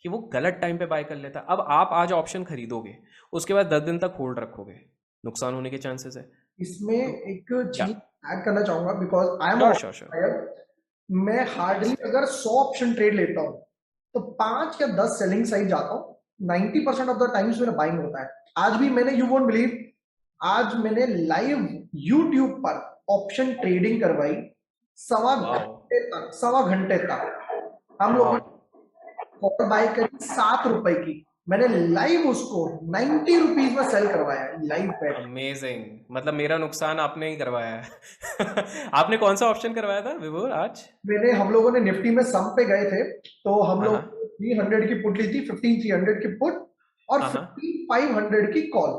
कि वो गलत टाइम पे बाय कर लेता। अब आप आज ऑप्शन खरीदोगे, उसके बाद 10 दिन तक होल्ड रखोगे, नुकसान होने के चांसेस है। इसमें एक चीज ऐड करना चाहूंगा, बिकॉज आई एम मैं हार्डली अगर 100 ऑप्शन ट्रेड लेता हूँ तो 5 या 10 सेलिंग साइड जाता हूँ, 90% ऑफ द टाइम्स मेरा बाइंग होता है। आज भी मैंने, यू वोंट बिलीव, आज मैंने लाइव यूट्यूब पर ऑप्शन ट्रेडिंग करवाई 1.25 घंटे तक। हम लोगों कॉल बाय करी 7 रुपए की, मैंने लाइव उसको 90 रुपीज में सेल करवाया लाइव बैठ के। अमेजिंग, मतलब मेरा नुकसान आपने ही करवाया है। आपने कौन सा ऑप्शन करवाया था विभोर आज? हम लोगों ने निफ्टी में सम पे गए थे, तो हम हाँ लोग हाँ 300 की पुट ली थी, 15,300 की पुट और हाँ हाँ 15,500 की कॉल।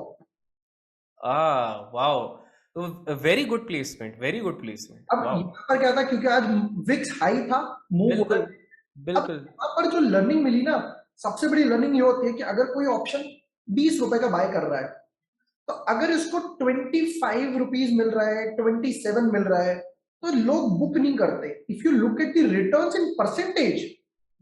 वाओ, तो very good placement, very good placement, अब वाओ। यहाँ पर क्या था, क्योंकि आज विक्स हाई था, मूव हो रहा बिल्कुल है। अब बिल्कुल। यहाँ पर जो लर्निंग मिली ना, सबसे बड़ी लर्निंग ये होती है कि अगर कोई ऑप्शन 20 रुपए का बाय कर रहा है, तो अगर इसको 25 रुपीज मिल रहा है, 27 मिल रहा है, तो लोग बुक नहीं करते। If you look at the returns in percentage,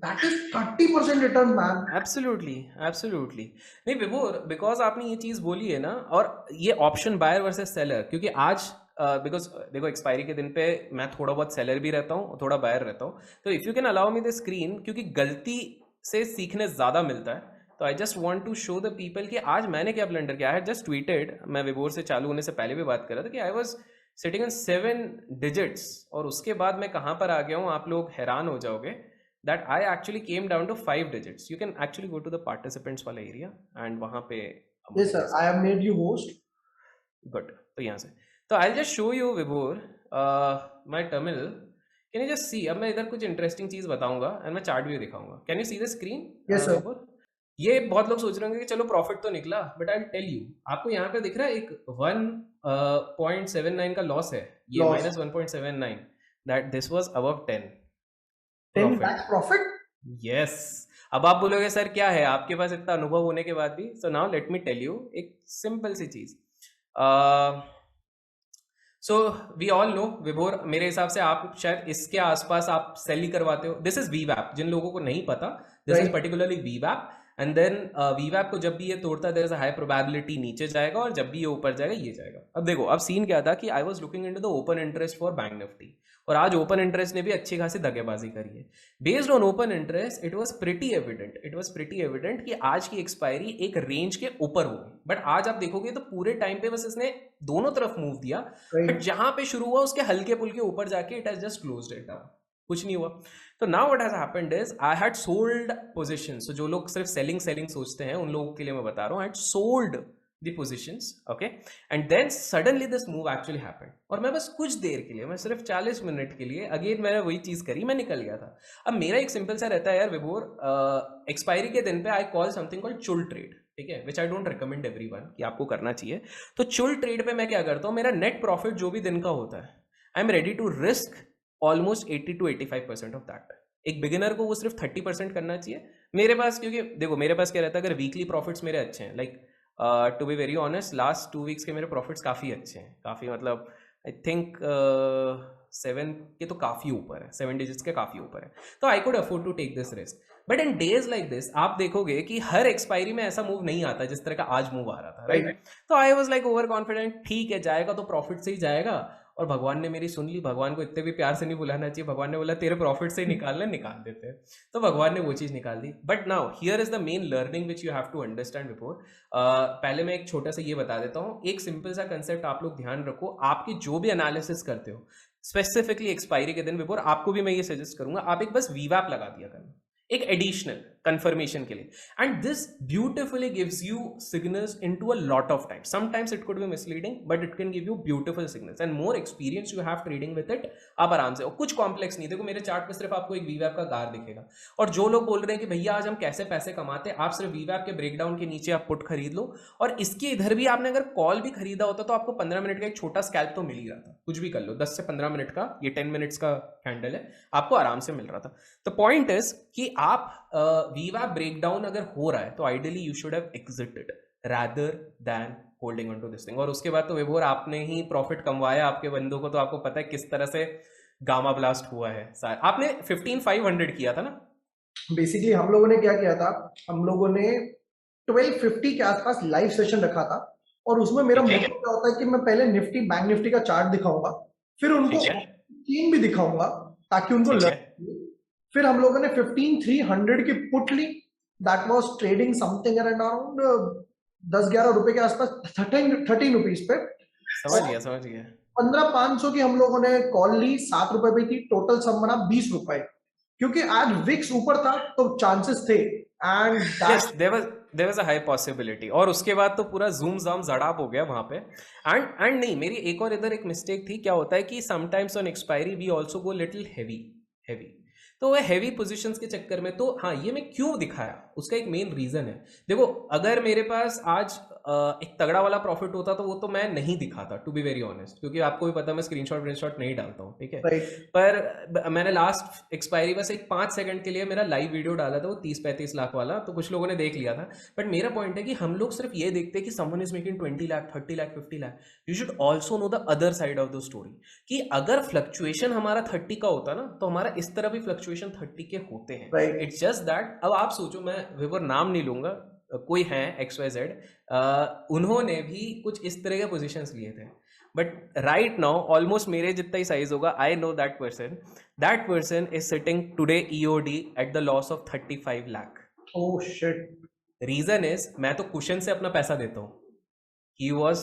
that is 30% return man. Absolutely absolutely. नहीं विभोर, बिकॉज आपने ये चीज़ बोली है ना, और ये ऑप्शन बायर वर्सेस सेलर, क्योंकि आज बिकॉज देखो एक्सपायरी के दिन पे मैं थोड़ा बहुत सेलर भी रहता हूँ, थोड़ा बायर रहता हूँ, तो if you can allow me the screen, क्योंकि गलती से सीखने ज़्यादा मिलता है, तो I just want to show the people कि आज मैंने क्या ब्लंडर किया है। जस्ट ट्वीटेड, मैं विभोर से चालू होने से पहले भी बात कर रहा था कि I was sitting in 7 digits, और उसके बाद मैं कहाँ पर आ गया हूँ, आप लोग हैरान हो जाओगे, that I actually came down to 5 digits. You can actually go to the participants वाला area and वहाँ पे yes sir, I have made you host. good, तो यहाँ से, तो I'll just show you विभोर my terminal. Can you just see, अब मैं इधर कुछ इंटरेस्टिंग चीज़ बताऊंगा एंड मैं चार्ट व्यू दिखाऊंगा। Can you see the screen yes sir. विभोर? ये बहुत लोग सोच रहे होंगे कि चलो प्रॉफिट तो निकला, बट आई टेल यू, आपको यहाँ पे दिख रहा है एक 1.79 का लॉस है, ये loss minus 1.79, that this was above 10 10 profit. lakhs profit. Yes, अब आप बोलोगे सर क्या है आपके पास इतना अनुभव होने के बाद भी, so now let me tell you एक सिंपल सी चीज। सो वी ऑल नो विभोर, मेरे हिसाब से आप शायद इसके आसपास आप सेल ही करवाते हो। दिस इज वीवैप, जिन लोगों को नहीं पता, this is right. Particularly VVPAT, and then VVPAT को जब भी ये तोड़ता है there is a high probability नीचे जाएगा, और जब भी ये ऊपर जाएगा ये जाएगा। अब देखो, अब सीन क्या था कि I was looking into the open interest for bank Nifty, और आज ओपन इंटरेस्ट ने भी अच्छी खासी दगेबाजी करी है। Based on open interest it was pretty evident कि आज की एक्सपायरी एक रेंज के ऊपर होगी, बट आज आप देखोगे तो पूरे टाइम पे बस इसने दोनों तरफ मूव दिया, बट जहां पे शुरू हुआ उसके हल्के पुल्के ऊपर जाके it has just closed it down, कुछ नहीं हुआ। तो now what has happened is I had sold positions. So जो लोग सिर्फ सेलिंग सोचते हैं उन लोगों के लिए मैं बता रहा हूँ, I had sold the positions, okay, and then suddenly this move actually happened, और मैं बस कुछ देर के लिए, मैं सिर्फ 40 मिनट के लिए अगेन मैंने वही चीज करी, मैं निकल गया था। अब मेरा एक सिंपल सा रहता है यार विभोर, एक्सपायरी के दिन पे आई कॉल समथिंग कॉल्ड चुल ट्रेड, ठीक है, विच आई डोंट रिकमेंड एवरीवन कि आपको करना चाहिए। तो चुल ट्रेड पे मैं क्या करता हूँ, मेरा नेट प्रॉफिट जो भी दिन का होता है, I am ready to risk almost 80 to 85% of that. एक बिगिनर को वो सिर्फ 30% करना चाहिए। मेरे पास, क्योंकि देखो मेरे पास क्या रहता है, अगर वीकली प्रॉफिट्स मेरे अच्छे हैं, like to be very honest last 2 weeks के मेरे प्रॉफिट्स काफ़ी अच्छे हैं, काफ़ी, मतलब आई थिंक 7 के तो काफ़ी ऊपर है, 7 डिजिट्स के काफ़ी ऊपर है, तो I could afford to take this risk. But in days like this आप देखोगे कि हर एक्सपायरी में ऐसा मूव नहीं आता जिस तरह का आज मूव आ रहा था, राइट? तो I was like over confident, ठीक है जाएगा तो प्रॉफिट से ही जाएगा, और भगवान ने मेरी सुन ली। भगवान को इतने भी प्यार से नहीं बुलाना चाहिए, भगवान ने बोला तेरे प्रॉफिट से ही निकालना, निकाल देते हैं, तो भगवान ने वो चीज़ निकाल दी। But now here is the main learning which you have to understand before. पहले मैं एक छोटा सा ये बता देता हूँ, एक सिंपल सा कंसेप्ट आप लोग ध्यान रखो, आपकी जो भी एनालिसिस करते हो स्पेसिफिकली एक्सपायरी के दिन बिफोर, आपको भी मैं ये सजेस्ट करूंगा आप एक बस वीवैप लगा दिया करना, एक एडिशनल कंफर्मेशन के लिए, and this beautifully gives you signals into a lot of time. Sometimes it could be misleading but it can give you beautiful signals and more experience you have trading with it. आप आराम से, और कुछ complex नहीं, देखो मेरे chart पे सिर्फ आपको एक वीवैप का गार दिखेगा, और जो लोग बोल रहे हैं कि भैया आज हम कैसे पैसे कमाते हैं, आप सिर्फ वीवैप के ब्रेकडाउन के नीचे आप पुट खरीद लो, और इसके इधर भी आपने अगर कॉल भी खरीदा होता तो आपको 15 मिनट का एक छोटा स्कैल्प तो मिल ही रहा था, कुछ भी कर लो, 10 से 15 मिनट का, ये 10 मिनट्स का कैंडल है, आपको आराम से मिल रहा था। तो पॉइंट इज कि आप वीवैप ब्रेकडाउन अगर हो रहा है तो ideally you should have exited rather than holding on to this thing. और उसके बाद तो विभोर आपने ही प्रॉफिट कमवाया, आपके बंदों को तो आपको पता है किस तरह से गामा ब्लास्ट हुआ है। आपने 15,500 किया था ना? बेसिकली हम लोगों ने क्या किया था, हम लोगों ने 1250 के आसपास लाइव सेशन रखा था, और उसमें मेरा मोटिव क्या होता है कि मैं पहले निफ्टी बैंक निफ्टी का चार्ट दिखाऊंगा, फिर उनको चेन भी दिखाऊंगा ताकि उनको फिर हम लोगों ने 15,300 की पुट ली, that was trading something around 10-11 रुपए के आसपास, 13 रुपीज पे। समझ गया। 15,500 की हम लोगों ने कॉल ली, 7 रुपए पे थी, टोटल सम बना 20 रुपए। क्योंकि आज विक्स ऊपर था तो चांसेस थे, and yes that there was a high possibility, और उसके बाद तो पूरा जूम जाम जड़ाप हो गया वहां पे। एंड नहीं, मेरी एक और इधर एक मिस्टेक थी। क्या होता है कि sometimes on expiry we also go little heavy heavy. तो वह हैवी पोजीशंस के चक्कर में, तो हाँ, ये मैं क्यों दिखाया, उसका एक मेन रीजन है। देखो, अगर मेरे पास आज एक तगड़ा वाला प्रॉफिट होता तो वो तो मैं नहीं दिखाता, टू बी वेरी ऑनेस्ट, क्योंकि आपको भी पता मैं स्क्रीनशॉट नहीं डालता हूँ, ठीक है। राइट। पर मैंने लास्ट एक्सपायरी बस एक 5 सेकंड के लिए मेरा लाइव वीडियो डाला था, वो 30-35 लाख वाला, तो कुछ लोगों ने देख लिया था। बट मेरा पॉइंट है कि हम लोग सिर्फ ये देखते हैं कि someone is making 20 lakh, 30 lakh, 50 lakh. You should also know the other side of the story, कि अगर फ्लक्चुएशन हमारा 30 का होता ना, तो हमारा इस तरह भी फ्लक्चुएशन 30 के होते हैं। राइट। इट्स जस्ट दैट, अब आप सोचो, मैं विवर नाम नहीं लूंगा, कोई है XYZ, उन्होंने भी कुछ इस तरह के पोजिशंस लिए थे। बट राइट नाउ ऑलमोस्ट मेरे जितना ही साइज होगा, I know that person is sitting today EOD at the loss of 35 lakh. Oh shit. Reason is, मैं तो कुशन से अपना पैसा देता हूँ, he was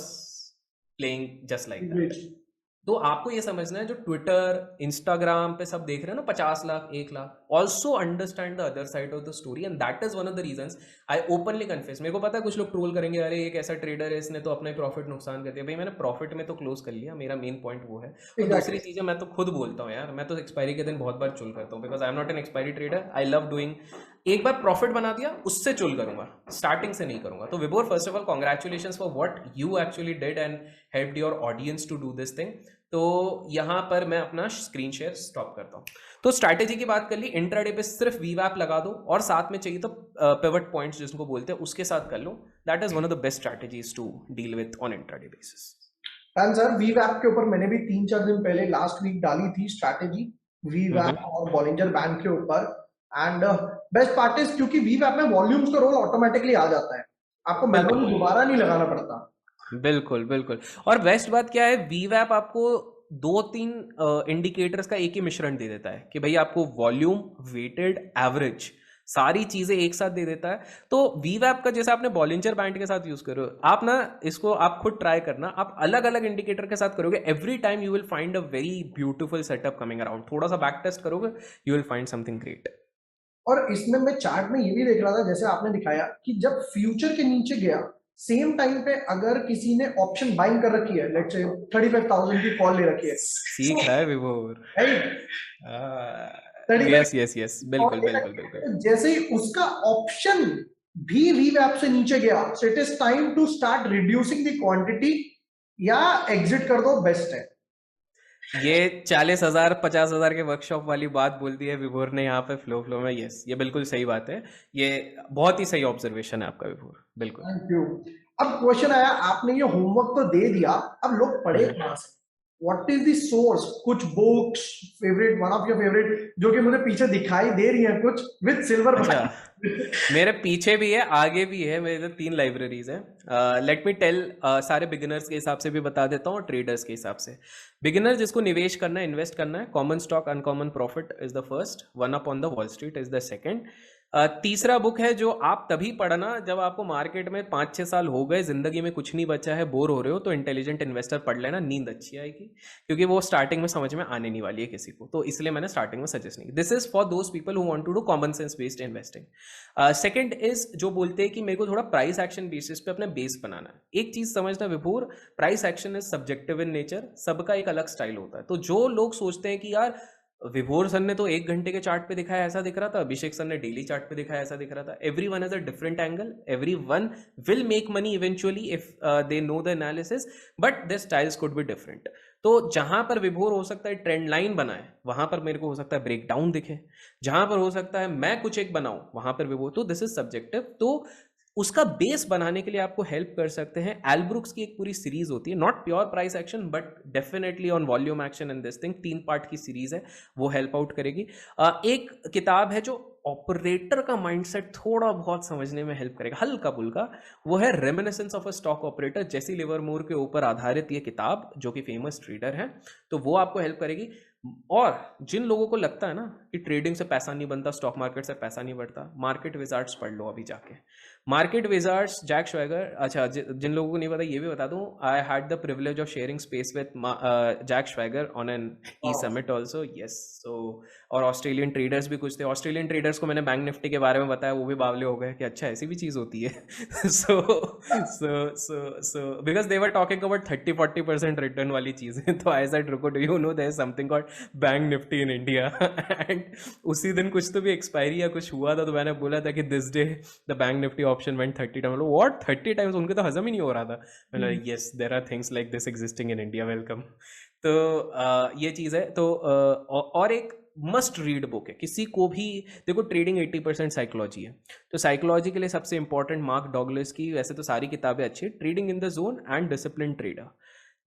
playing just like that. तो आपको ये समझना है, जो ट्विटर इंस्टाग्राम पे सब देख रहे हैं ना, 50 lakh 1 lakh, also understand the other side of the story, and that is one of the reasons I openly confess. मेरे को पता है कुछ लोग ट्रोल करेंगे, अरे एक ऐसा ट्रेडर है, इसने तो अपना ही प्रॉफिट नुकसान कर दिया। भाई मैंने प्रॉफिट में तो क्लोज कर लिया, मेरा मेन पॉइंट वो है। और दूसरी चीज़ है, मैं तो खुद बोलता हूँ यार, मैं तो एक्सपायरी के दिन बहुत बार चुल करता हूँ, because I am not an expiry trader. I love doing, एक बार प्रॉफिट बना दिया उससे चुल करूंगा, स्टार्टिंग से नहीं करूंगा। तो Vibhor, first of all congratulations for what you actually did and helped your audience to do this thing. तो यहाँ पर मैं अपना स्क्रीन शेयर स्टॉप करता हूँ। तो स्ट्रैटेजी की बात कर ली, इंट्राडे पे सिर्फ VWAP लगा दो, और साथ में चाहिए तो पिवट पॉइंट्स जिसको बोलते हैं उसके साथ कर लो। That is one of the best strategies to deal with on intraday basis. Sir VWAP के ऊपर मैंने भी 3-4 दिन पहले लास्ट वीक डाली थी स्ट्रैटेजी, VWAP और बॉलिंजर बैंड के ऊपर। एंड बेस्ट पार्ट इज, क्योंकि VWAP में वॉल्यूम्स का रोल ऑटोमेटिकली आ जाता है, आपको मैनुअली दोबारा नहीं लगाना पड़ता। बिल्कुल बिल्कुल। और बेस्ट बात क्या है, VWAP आपको 2-3 इंडिकेटर्स का एक ही मिश्रण दे देता है, कि भाई आपको वॉल्यूम, वेटेड, एवरेज, सारी चीजें एक साथ दे देता है। तो VWAP का जैसे आपने बॉलिंजर बैंड के साथ यूज करो, आप ना इसको आप खुद ट्राई करना, आप अलग अलग इंडिकेटर के साथ करोगे, every time you will find a very beautiful setup coming around. थोड़ा सा बैक टेस्ट करोगे, you will find something great. और इसमें मैं चार्ट में ये भी देख रहा था, जैसे आपने दिखाया कि जब फ्यूचर के नीचे गया, सेम टाइम पे अगर किसी ने ऑप्शन बाइंग कर रखी है, लेट्स से 35,000 की कॉल ले रखी है, सीख रहा है विभोर। राइट, यस यस यस, बिल्कुल बिल्कुल बिल्कुल। जैसे ही उसका ऑप्शन भी VWAP से नीचे गया, so it is time to start reducing the quantity, या एग्जिट कर दो, बेस्ट है। ये 40,000 50,000 के वर्कशॉप वाली बात बोल दी है विभोर ने यहाँ पे फ्लो में। यस, ये बिल्कुल सही बात है, ये बहुत ही सही ऑब्जर्वेशन है आपका विभोर, बिल्कुल। Thank you. अब क्वेश्चन आया, आपने ये होमवर्क तो दे दिया, अब लोग पढ़े कहाँ से? What is the source? कुछ books, favourite, one of your favourite, जो कि मुझे पीछे दिखाई दे रही है कुछ विद सिल्वर। अच्छा, मेरे पीछे भी है, आगे भी है, मेरे 3 लाइब्रेरीज हैं। लेट मी टेल, सारे बिगिनर्स के हिसाब से भी बता देता हूँ और ट्रेडर्स के हिसाब से। बिगिनर जिसको निवेश करना है, इन्वेस्ट करना है, common stock uncommon profit is the first, one up on the wall street is the second. तीसरा बुक है जो आप तभी पढ़ना जब आपको मार्केट में 5-6 साल हो गए, जिंदगी में कुछ नहीं बचा है, बोर हो रहे हो, तो इंटेलिजेंट इन्वेस्टर पढ़ लेना, नींद अच्छी आएगी, क्योंकि वो स्टार्टिंग में समझ में आने नहीं वाली है किसी को, तो इसलिए मैंने स्टार्टिंग में सजेस्ट नहीं। This is for those people who want to do common sense based investing. Second is जो बोलते हैं कि मेरे को थोड़ा प्राइस एक्शन बेसिस पे अपने बेस बनाना है। एक चीज समझना विभोर, price action is subjective in nature, सबका एक अलग स्टाइल होता है। तो जो लोग सोचते हैं कि यार विभोर सर ने तो 1 घंटे के चार्ट पे दिखाया ऐसा दिख रहा था, अभिषेक सर ने डेली चार्ट पे दिखाया ऐसा दिख रहा था, everyone has a different angle, everyone will make money eventually if they know the analysis, but their styles could be different. तो जहां पर विभोर हो सकता है ट्रेंड लाइन बनाए, वहां पर मेरे को हो सकता है ब्रेक डाउन दिखे, जहां पर हो सकता है मैं कुछ एक बनाऊं, वहां पर विभोर, तो दिस इज सब्जेक्टिव। तो उसका बेस बनाने के लिए आपको हेल्प कर सकते हैं, एल्ब्रुक्स की एक पूरी सीरीज होती है, not pure price action but definitely on volume action and this thing, 3 part की सीरीज है, वो हेल्प आउट करेगी। एक किताब है जो ऑपरेटर का माइंडसेट थोड़ा बहुत समझने में हेल्प करेगा, हल्का फुल्का, वो है reminiscence of a stock operator, Jesse Livermore के ऊपर आधारित ये किताब, जो कि फेमस ट्रेडर है, तो वो आपको हेल्प करेगी। और जिन लोगों को लगता है ना कि ट्रेडिंग से पैसा नहीं बनता, स्टॉक मार्केट से पैसा नहीं बढ़ता, मार्केट विजार्ड्स पढ़ लो अभी जाके। Market wizards, Jack Schwager. अच्छा, जिन लोगों को नहीं पता ये भी बता दूं, I had the privilege of sharing space with Jack Schwager on an E summit also, yes. So और ऑस्ट्रेलियन ट्रेडर्स भी कुछ थे। ऑस्ट्रेलियन ट्रेडर्स को मैंने बैंक निफ्टी के बारे में बताया, वो भी बावले हो गए कि अच्छा ऐसी भी चीज़ होती है। So because they were talking about 30-40% return वाली चीज़ें, तो आई सेड रुको, do you know there is something called bank Nifty in India. And उसी दिन कुछ तो भी एक्सपायरी या कुछ हुआ था, तो मैंने बोला था कि this day the bank Nifty option went 30 times. What 30 times? उनके तो हजम ही नहीं हो रहा था। मैंने yes, there are things like this existing in India, welcome. तो ये चीज़ है। तो और एक मस्ट रीड बुक है किसी को भी। देखो, ट्रेडिंग 80% साइकोलॉजी है, तो साइकोलॉजी के लिए सबसे इंपॉर्टेंट मार्क डॉगलस की, वैसे तो सारी किताबें अच्छी है, trading in the zone and discipline trader.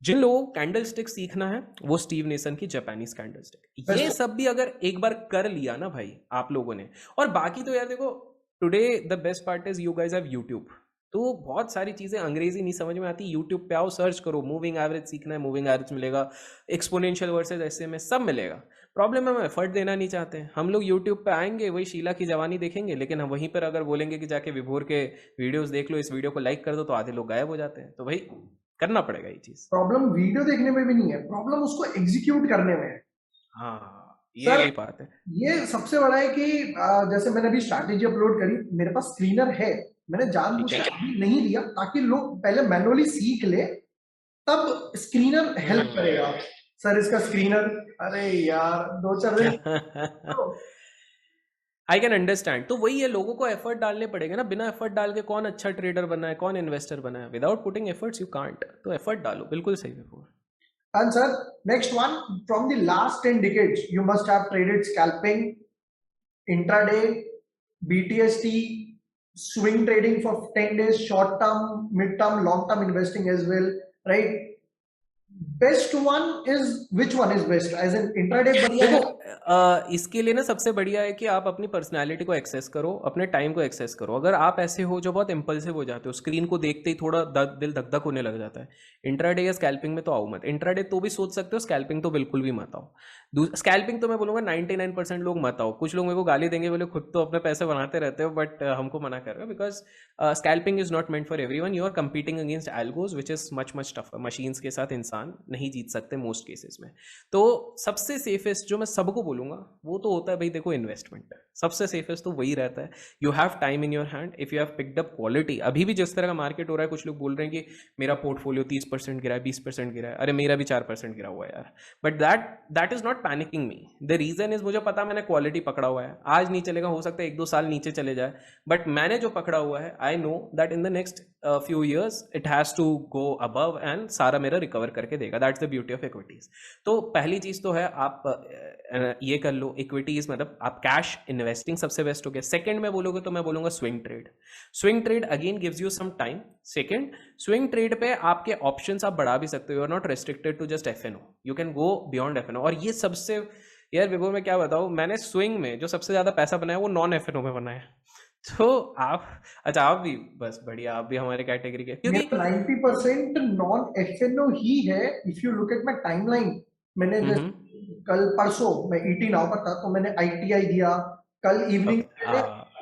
जिन लोगों को कैंडल स्टिक सीखना है वो स्टीव नेसन की जापानीज कैंडल स्टिक, ये सब भी अगर एक बार कर लिया ना भाई आप लोगों ने, और बाकी तो यार देखो, today the best part is you guys have YouTube, तो बहुत सारी चीज़ें अंग्रेजी नहीं समझ में आती, यूट्यूब पे आओ, सर्च करो, मूविंग एवरेज सीखना है, मूविंग एवरेज मिलेगा, एक्सपोनेंशियल वर्सेस ऐसे में सब मिलेगा। प्रॉब्लम है हम एफर्ट देना नहीं चाहते हैं। हम लोग यूट्यूब पे आएंगे, वही शीला की जवानी देखेंगे, लेकिन हम वहीं पर अगर बोलेंगे कि जाके विभोर के वीडियोस देख लो, इस वीडियो को लाइक कर दो, तो आधे लोग गायब हो जाते हैं। तो भाई करना पड़ेगा ये चीज़। प्रॉब्लम वीडियो देखने में भी नहीं है, प्रॉब्लम उसको एग्जीक्यूट करने में है। हाँ, ये सर वाली बात है। ये सबसे बड़ा है कि जैसे मैंने अभी स्ट्रैटेजी अपलोड करी, मेरे पास स्क्रीनर है, मैंने जानबूझ ठीक के है। अभी नहीं दिया ताकि लोग पहले मैनुअली सीख ले, तब स्क्रीनर हेल्प करेगा। सर इसका स्क्रीनर, अरे यार 2-4 दिन तो आई कैन अंडरस्टैंड। तो वही है, लोगों को एफर्ट डालने पड़ेगा ना। बिना एफर्ट डाल के कौन अच्छा ट्रेडर बना है, कौन इन्वेस्टर बना है? Without putting efforts you can't. तो एफर्ट डालो, बिल्कुल सही है वो। And sir, next one, from the last 10 decades, you must have traded scalping, intraday, BTST, swing trading for 10 days, short term, mid term, long term investing as well, right? Best one is, which one is best? As in intraday बढ़िया देखो, है? इसके लिए ना सबसे बढ़िया है कि आप अपनी पर्सनालिटी को एक्सेस करो, अपने टाइम को एक्सेस करो। अगर आप ऐसे हो जो बहुत इम्पल्सिव हो जाते हो, स्क्रीन को देखते ही थोड़ा दिल धक धक होने लग जाता है, इंट्राडे या स्कैल्पिंग में तो आओ मत। इंट्राडे तो भी सोच सकते हो, स्कैल्पिंग तो बिल्कुल भी मत आओ। स्कैल्पिंग तो मैं बोलूँगा 99% लोग मत आओ। कुछ लोग मेरे को गाली देंगे, बोले खुद तो अपने पैसे बनाते रहते हो, बट हमको मना कर रहे हो, because scalping is not meant for everyone. You are competing against algos which is much much tougher. Machines के साथ इंसान नहीं जीत सकते मोस्ट केसेस में। तो सबसे सेफेस्ट जो मैं सबको बोलूँगा वो तो होता है भाई, देखो इन्वेस्टमेंट सबसे सेफेस्ट तो वही रहता है। You have time in your hand, if you have picked up quality. अभी भी जिस तरह का मार्केट हो रहा है, कुछ लोग बोल रहे हैं कि मेरा पोर्टफोलियो 30% गिरा है, 20% गिरा है, अरे मेरा भी 4% गिरा हुआ है यार। But that is not panicking me. The reason is, मुझे पता मैंने क्वालिटी पकड़ा हुआ है। आज नहीं चलेगा, हो सकता है 1-2 साल नीचे चले जाए, बट मैंने जो पकड़ा हुआ है, I know that in the next few years it has to go above and सारा मेरा रिकवर करके देगा। That's the beauty of equities. तो पहली चीज़ तो है आप ये कर लो, इक्विटीज मतलब आप कैश इन्वेस्टिंग सबसे बेस्ट हो गया। सेकंड में बोलोगे तो मैं बोलूँगा swing trade. Swing trade again gives you some time. Second, swing trade पे आपके ऑप्शंस आप बढ़ा भी सकते हो, you are not restricted to just FNO, you can go beyond FNO. और ये सबसे, यार विभो मैं क्या बताऊँ, मैंने स्विंग में जो सबसे ज़्यादा पैसा बनाया वो नॉन एफएनओ में बनाया। तो आप, अच्छा आप भी बस बढ़िया, आप भी हमारे कैटेगरी के, क्योंकि मेरा 90% नॉन एफएनओ ही है। If you look at my timeline, मैंने कल परसों मैं ईटी नाउ पर था, तो मैंने आईटीआई दिया। कल इवनिंग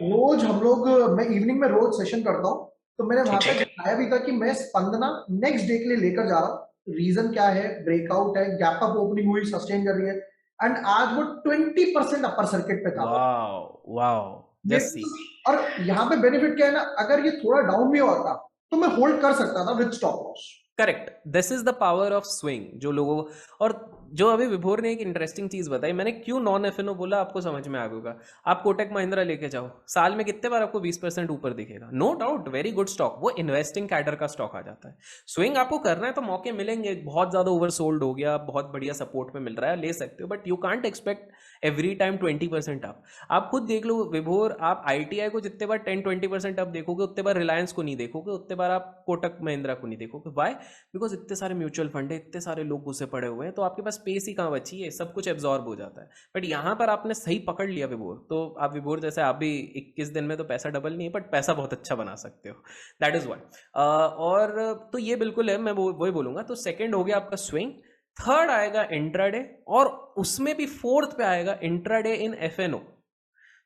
रोज हम लोग, मैं इवनिंग में रोज सेशन करता हूँ, तो मैंने वहां पे दिखाया भी था कि मैं स्पंदना नेक्स्ट डे के लिए लेकर जा रहा हूँ। रीजन क्या है? ब्रेकआउट है, गैप अप ओपनिंग हुई, सस्टेन कर रही है, एंड आज वो 20% अपर सर्किट पे था। Wow wow, just see. और यहाँ पे बेनिफिट क्या है ना, अगर ये थोड़ा डाउन भी होता तो मैं होल्ड कर सकता था with stop loss. Correct, this is the power of swing. जो लोगों, और जो अभी विभोर ने एक इंटरेस्टिंग चीज बताई, मैंने क्यों नॉन एफएनओ बोला आपको समझ में आ गया। आप कोटक महिंद्रा लेके जाओ, साल में कितने बार आपको 20% ऊपर दिखेगा, no doubt very good stock, वो इन्वेस्टिंग कैडर का स्टॉक आ जाता है। स्विंग आपको करना है तो मौके मिलेंगे, बहुत ज्यादा ओवरसोल्ड हो गया, बहुत बढ़िया सपोर्ट में मिल रहा है, ले सकते हो, but you can't expect every time 20% up. आप खुद देख लो विभोर, आप आईटीआई को जितने बार 10-20% अप देखोगे, उतने बार रिलायंस को नहीं देखोगे, उतने बार आप कोटक महिंद्रा को नहीं देखोगे। वाई? बिकॉज इतने सारे म्यूचुअल फंड है, इतने सारे लोग घुसे पड़े हुए हैं, तो आपके पास स्पेस ही कहाँ बची है, सब कुछ एब्जॉर्ब हो जाता है। बट यहाँ पर आपने सही पकड़ लिया विभोर, तो आप विभोर जैसे, आप भी 21 दिन में तो पैसा डबल नहीं है, बट पैसा बहुत अच्छा बना सकते हो, दैट इज वन। और तो ये बिल्कुल है, मैं वही बोलूंगा। तो सेकेंड हो गया आपका स्विंग, थर्ड आएगा इंट्राडे, और उसमें भी फोर्थ पे आएगा intraday in FNO.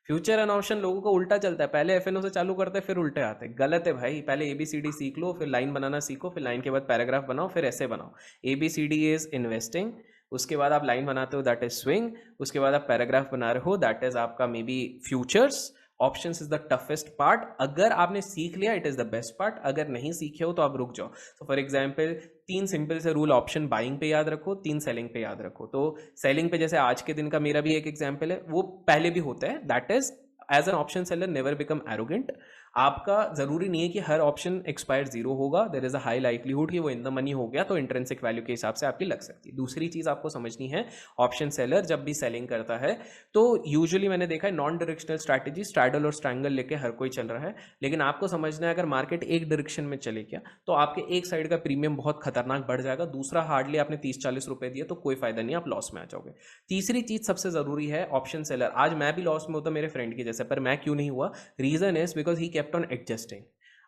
Future and option लोगों का उल्टा चलता है, पहले एफएनओ से चालू करते हैं फिर उल्टे आते हैं। गलत है भाई, पहले एबीसीडी सीख लो, फिर लाइन बनाना सीखो, फिर लाइन के बाद पैराग्राफ बनाओ, फिर ऐसे बनाओ। एबीसीडी इज इन्वेस्टिंग, उसके बाद आप लाइन बनाते हो दैट इज स्विंग, उसके बाद आप पैराग्राफ बना रहे हो दैट इज आपका may be futures. Options is the toughest part, अगर आपने सीख लिया it is the best part, अगर नहीं सीखे हो तो आप रुक जाओ। तो फॉर एग्जाम्पल 3 सिंपल से रूल ऑप्शन बाइंग पे याद रखो, 3 सेलिंग पे याद रखो। तो सेलिंग पे जैसे आज के दिन का मेरा भी एक एग्जाम्पल है, वो पहले भी होता है, that is as an option seller never become arrogant. आपका जरूरी नहीं है कि हर ऑप्शन एक्सपायर 0 होगा, there is a high likelihood कि वो इन द मनी हो गया तो इंट्रिंसिक वैल्यू के हिसाब से आपकी लग सकती है। दूसरी चीज आपको समझनी है, ऑप्शन सेलर जब भी सेलिंग करता है तो यूजुअली मैंने देखा है नॉन डायरेक्शनल स्ट्रैटेजी, स्ट्रैडल और स्ट्रैंगल लेके हर कोई चल रहा है, लेकिन आपको समझना है अगर मार्केट एक डायरेक्शन में चले गया तो आपके एक साइड का प्रीमियम बहुत खतरनाक बढ़ जाएगा, दूसरा हार्डली आपने 30-40 रुपए दिए तो कोई फायदा नहीं, आप लॉस में आ जाओगे। तीसरी चीज सबसे जरूरी है ऑप्शन सेलर, आज मैं भी लॉस में होता मेरे फ्रेंड की जैसे, पर मैं क्यों नहीं हुआ, reason is because he kept on adjusting.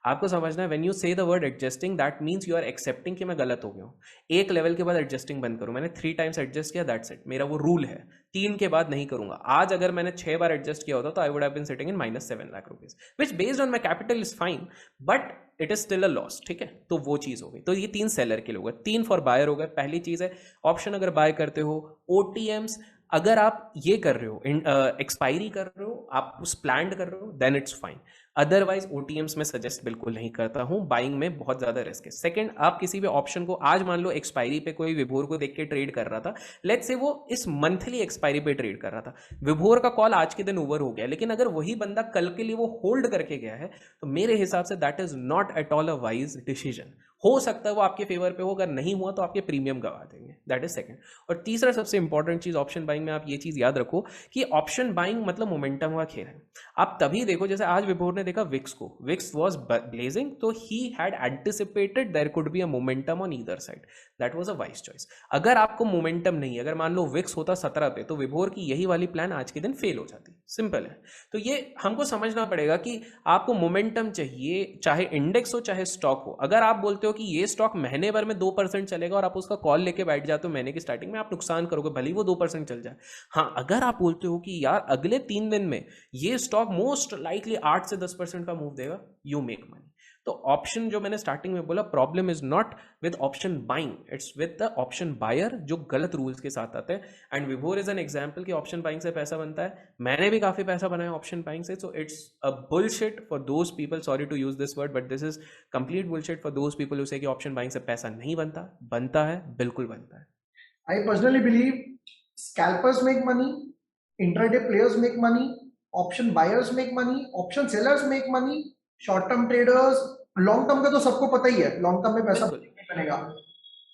आपको समझना है when you say the word adjusting that means you are accepting कि मैं गलत हो गया हूं। एक लेवल के बाद एडजस्टिंग बंद करूं, मैंने 3 टाइम्स एडजस्ट किया दैट्स इट, मेरा वो रूल है, 3 के बाद नहीं करूंगा। आज अगर मैंने 6 बार एडजस्ट किया होता तो I would have been sitting in -7 lakh rupees which based on my capital is fine but it is still a loss, ठीक है। तो वो चीज हो गई। तो ये 3 सेलर के लोग हैं, 3 फॉर बायर हो गए। पहली चीज है ऑप्शन अगर बाय करते हो, ओटीएम्स अगर आप ये कर रहे हो, एक्सपायरी कर रहे हो, आप उस प्लान कर रहे हो देन इट्स फाइन, अदरवाइज ओटीएम्स में सजेस्ट बिल्कुल नहीं करता हूं, बाइंग में बहुत ज्यादा रिस्क है। सेकंड, आप किसी भी ऑप्शन को आज मान लो एक्सपायरी पे कोई विभोर को देख के ट्रेड कर रहा था, लेट्स से वो इस मंथली एक्सपायरी पे ट्रेड कर रहा था, विभोर का कॉल आज के दिन ओवर हो गया, लेकिन अगर वही बंदा कल के लिए वो होल्ड करके गया है तो मेरे हिसाब say that is not at all a wise decision. हो सकता है वो आपके फेवर पे हो, अगर नहीं हुआ तो आपके प्रीमियम गवा देंगे, दैट इज सेकंड। और तीसरा सबसे इंपॉर्टेंट चीज ऑप्शन बाइंग में आप ये चीज याद रखो कि ऑप्शन बाइंग मतलब मोमेंटम का खेल है। आप तभी देखो, जैसे आज विभोर ने देखा विक्स को, विक्स वाज ब्लेजिंग तो he had anticipated there could be a momentum on either side, that was a wise choice. अगर आपको मोमेंटम नहीं, अगर मान लो विक्स होता 17 पे तो विभोर की यही वाली प्लान आज के दिन फेल हो जाती, सिंपल है। तो ये हमको समझना पड़ेगा कि आपको मोमेंटम चाहिए, चाहे इंडेक्स हो चाहे स्टॉक हो। अगर आप बोलते हो कि ये स्टॉक महीने भर में 2% चलेगा और आप उसका कॉल लेके बैठ जाते हो महीने की स्टार्टिंग में, आप नुकसान करोगे भले ही वो 2% चल जाए। हाँ, अगर आप बोलते हो कि यार अगले 3 दिन में ये स्टॉक मोस्ट लाइकली 8 से 10% का मूव देगा, यू मेक मनी। तो ऑप्शन जो मैंने स्टार्टिंग में बोला, problem is not with option buying, it's with the option buyer जो गलत रूल्स के साथ आते हैं। And Vibhor is an example कि ऑप्शन बाइंग से पैसा बनता है, मैंने भी काफी पैसा बनाया ऑप्शन बाइंग से। So it's a bullshit for those people, sorry to use this word but this is complete bullshit for those people who say कि ऑप्शन बाइंग से पैसा नहीं बनता। बनता है, बिल्कुल बनता है। I personally believe scalpers make money, intraday players make money, option buyers make money, option sellers make money, short term traders, long term का तो सबको पता ही है, long term में पैसा बिल्कुल नहीं बनेगा।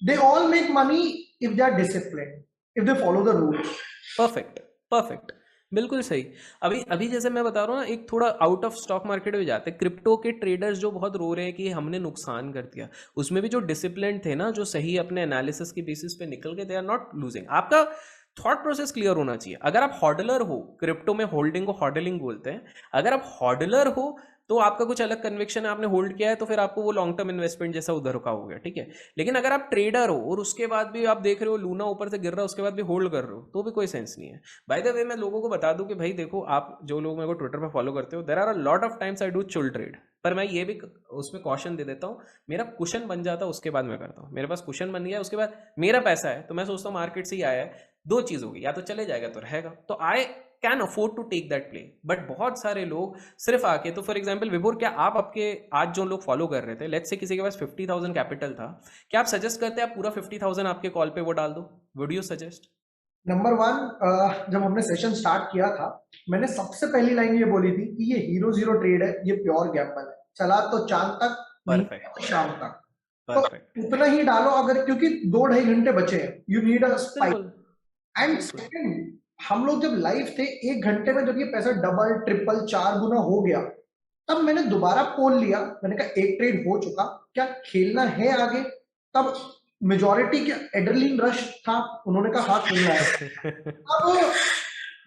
They all make money if they are disciplined, if they follow the rules. Perfect, perfect, बिल्कुल सही। अभी अभी जैसे मैं बता रहा हूँ ना, एक थोड़ा आउट ऑफ स्टॉक मार्केट में जाते हैं, क्रिप्टो के ट्रेडर्स जो बहुत रो रहे हैं कि हमने नुकसान कर दिया, उसमें भी जो डिसिप्लिन थे ना, जो सही अपने एनालिसिस की बेसिस पे निकल के, दे आर नॉट लूजिंग। आपका थॉट प्रोसेस क्लियर होना चाहिए। अगर आप हॉडलर हो, क्रिप्टो में होल्डिंग को हॉडलिंग बोलते हैं, अगर आप हॉडलर हो तो आपका कुछ अलग कन्विक्शन है, आपने होल्ड किया है तो फिर आपको वो लॉन्ग टर्म इन्वेस्टमेंट जैसा उधर का हो गया, ठीक है। लेकिन अगर आप ट्रेडर हो और उसके बाद भी आप देख रहे हो लूना ऊपर से गिर रहा है, उसके बाद भी होल्ड कर रहे हो, तो भी कोई सेंस नहीं है। बाय द वे, मैं लोगों को बता दूं कि भाई देखो, आप जो लोग मेरे को ट्विटर पर फॉलो करते हो, there are a lot of times I do चुल ट्रेड, पर मैं ये भी उसमें कॉशन दे देता हूँ, मेरा कुशन बन जाता है उसके बाद मैं करता हूँ। मेरे पास कुशन बन गया, उसके बाद मेरा पैसा है तो मैं सोचता हूँ मार्केट से ही आया है, 2 चीज होगी, या तो चले जाएगा तो रहेगा, तो I can afford to take that play. But बहुत सारे लोग सिर्फ आके, तो फॉर एग्जांपल विभोर, क्या आप आपके आज जो लोग फॉलो कर रहे थे, लेट्स से किसी के पास 50,000 कैपिटल था, क्या आप सजेस्ट करते हैं आप पूरा 50,000 आपके कॉल पे वो डाल दो? Would you suggest? नंबर 1, जब हमने सेशन स्टार्ट किया था, मैंने सबसे पहली लाइन ये बोली थी कि ये हीरो जीरो ट्रेड है, ये प्योर गैम्बल है, चला तो चांद तक, नहीं तो शाम तक, तो परफेक्ट, उतना ही डालो। अगर क्योंकि 2-2.5 घंटे बचे हैं, यू नीड अ स्पाइक। बिल्कुल एंड बिल्कुल। सेकंड, हम लोग जब लाइव थे, 1 घंटे में जब ये पैसा डबल ट्रिपल 4 गुना हो गया, तब मैंने दोबारा पोल लिया, मैंने कहा एक ट्रेड हो चुका, क्या खेलना है आगे? तब मेजॉरिटी के एड्रेनलिन रश था, उन्होंने कहा हाँ खेलना है। अब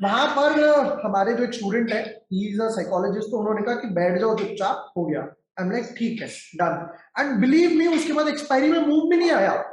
वहां पर हमारे जो एक स्टूडेंट है, ही इज अ साइकोलॉजिस्ट, तो उन्होंने कहा कि बैठ जाओ चुपचाप, हो गया। आई एम लाइक ठीक है, डन। एंड बिलीव मी, उसके बाद एक्सपायरी में मूव भी नहीं आया।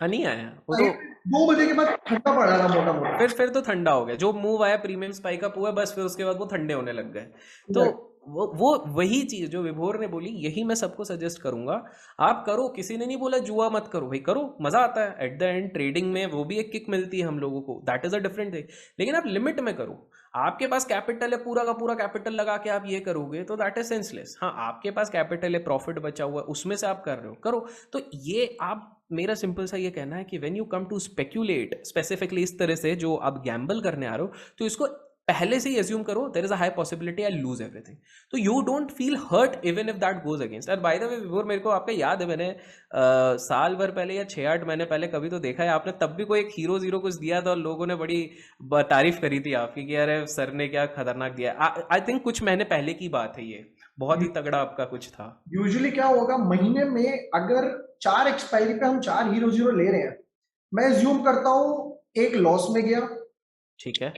नहीं आया वो तो 2 बजे के बाद ठंडा पड़ रहा था मोटा मोटा। फिर तो ठंडा हो गया, जो मूव आया प्रीमियम स्पाइक अप हुआ बस, फिर उसके बाद वो ठंडे होने लग गए। तो वो वही चीज जो विभोर ने बोली, यही मैं सबको सजेस्ट करूंगा। आप करो, किसी ने नहीं बोला जुआ मत करो भाई, करो, मजा आता है एट द एंड, ट्रेडिंग में वो भी एक किक मिलती है हम लोगों को, that is a different thing. लेकिन आप लिमिट में करो। आपके पास कैपिटल है, पूरा का पूरा कैपिटल लगा के आप ये करोगे तो दैट इज सेंसलेस। हाँ, आपके पास कैपिटल है, प्रॉफिट बचा हुआ है, उसमें से आप कर रहे हो, करो। तो ये आप, मेरा सिंपल सा ये कहना है कि when you come to speculate specifically इस तरह से, जो आप गैम्बल करने आ रहे हो, तो इसको पहले से ही एज्यूम करो there is a high possibility I lose everything. तो you don't feel hurt even if that goes against. और बाय द वे बिफोर, मेरे को आपका याद है, मैंने साल भर पहले या 6-8 महीने पहले कभी तो देखा है आपने, तब भी कोई एक हीरो जीरो कुछ दिया था और लोगों ने बड़ी तारीफ करी थी आपकी कि अरे सर ने क्या खतरनाक दिया। आई थिंक कुछ महीने पहले की बात है ये, बहुत ही तगड़ा आपका कुछ था। यूजुअली क्या होगा, महीने में अगर 4 एक्सपायरी पे हम 4 हीरो जीरो ले रहे हैं, मैं एज्यूम करता हूँ एक लॉस में गया, ठीक है।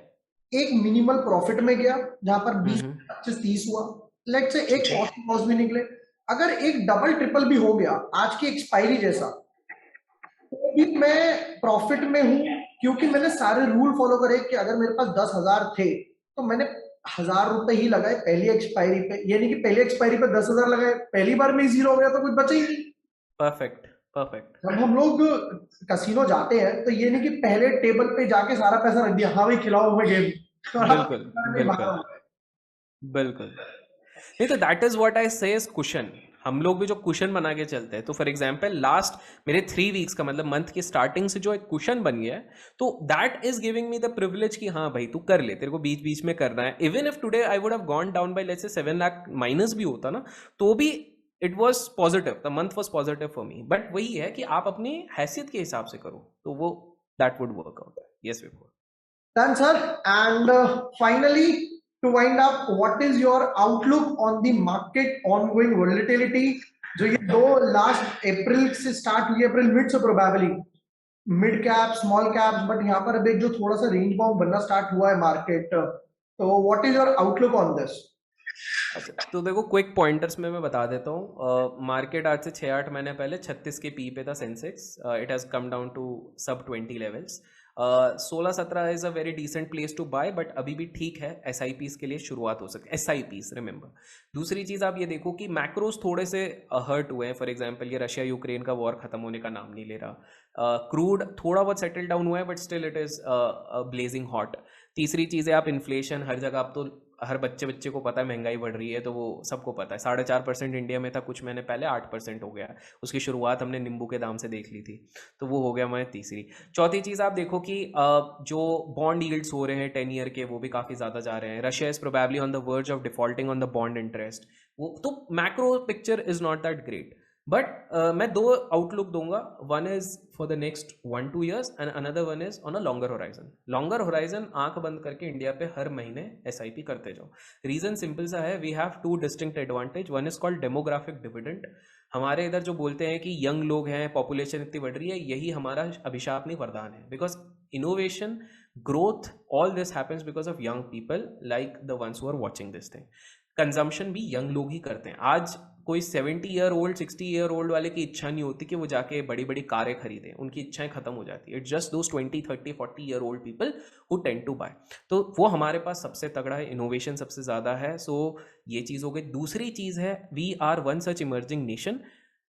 एक मिनिमल प्रॉफिट में गया जहां पर 20, हम्म। 25, 30 हुआ, लेट से एक ठीक है। कॉस्ट लॉस भी निकले। अगर एक डबल ट्रिपल भी हो गया आज की एक्सपायरी जैसा, तो भी मैं प्रॉफिट में हूं, क्योंकि मैंने सारे रूल फॉलो करे कि अगर मेरे पास 10,000 थे तो मैंने 1,000 रुपए ही लगाए पहली एक्सपायरी पे, यानी कि पहली एक्सपायरी पे 10,000 लगाए, पहली बार में ही जीरो हो गया तो कुछ बचा ही नहीं। Perfect, perfect. जब हम लोग कसिनो जाते हैं तो ये नहीं कि पहले टेबल पे जाके सारा पैसा रख दिया, हाँ भाई खिलाओ हमें गेम, और आप बिल्कुल, भागा बिल्कुल, हुआ है। बिल्कुल। नहीं तो दैट इज व्हाट आई से कुशन। हम लोग भी जो कुशन बना के चलते हैं, तो फॉर एग्जाम्पल लास्ट मेरे 3 वीक्स का मतलब मंथ की स्टार्टिंग से जो एक कुशन बन गया है, तो that is giving me the privilege कि हाँ भाई तू कर ले, तेरे को बीच बीच में करना है। Even if today I would have gone down by let's say 7 lakh minus भी होता ना, तो भी it was positive, the month was positive for me. But वही है कि आप अपनी हैसियत के हिसाब से करो, तो वो that would work out. Yes बिल्कुल। Done, sir. And finally, to wind up, what is your outlook on the market ongoing volatility? जो ये दो लास्ट अप्रैल से स्टार्ट हुई, अप्रैल मिड से probably mid cap small caps, but यहाँ पर अभी जो थोड़ा सा रेंज बाउंड बनना स्टार्ट हुआ है मार्केट, तो what is your outlook on this? अच्छा, तो देखो क्विक पॉइंटर्स में मैं बता देता हूँ। मार्केट आज से 6-8 महीने पहले 36 के पी पे था Sensex, it has come down to sub 20 levels. 16-17 is a very decent place to buy, but अभी भी ठीक है, एस आई पीज़ के लिए शुरुआत हो सकती है, एस आई पीज़ रिमेंबर। दूसरी चीज़ आप ये देखो कि मैक्रोज थोड़े से हर्ट हुए हैं। फॉर एग्जाम्पल ये रशिया यूक्रेन का वॉर खत्म होने का नाम नहीं ले रहा। क्रूड थोड़ा बहुत सेटल डाउन हुआ है, but still it is blazing hot. तीसरी चीज़ है आप इन्फ्लेशन, हर जगह आप तो हर बच्चे को पता है महंगाई बढ़ रही है, तो वो सबको पता है। 4.5% इंडिया में था कुछ महीने पहले, 8% हो गया है। उसकी शुरुआत हमने नींबू के दाम से देख ली थी, तो वो हो गया हमारी तीसरी। चौथी चीज़ आप देखो कि जो बॉन्ड यील्ड्स हो रहे हैं 10 ईयर के, वो भी काफ़ी ज़्यादा जा रहे हैं। Russia is probably on the verge of defaulting on the bond interest. वो तो macro picture is not that great. But मैं 2 आउटलुक दूंगा, one is for the next 1-2 years and another one is on a longer horizon. Longer horizon आंख बंद करके India पे हर महीने SIP करते जाओ। रीजन सिंपल सा है, we have 2 distinct advantage. One is called demographic dividend. हमारे इधर जो बोलते हैं कि यंग लोग हैं, पॉपुलेशन इतनी बढ़ रही है, यही हमारा अभिशाप नहीं वरदान है। Because innovation, growth, all this happens because of young people like the ones who are watching this thing. Consumption भी यंग लोग ही करते हैं। आज कोई 70 ईयर ओल्ड 60 ईयर ओल्ड वाले की इच्छा नहीं होती कि वो जाके बड़ी बड़ी कारें खरीदें, उनकी इच्छाएं खत्म हो जाती है। It's just those 20-30-40 year old people who tend to buy. तो वो हमारे पास सबसे तगड़ा है, इनोवेशन सबसे ज़्यादा है। सो ये चीज़ हो गई। दूसरी चीज़ है, we are one such emerging nation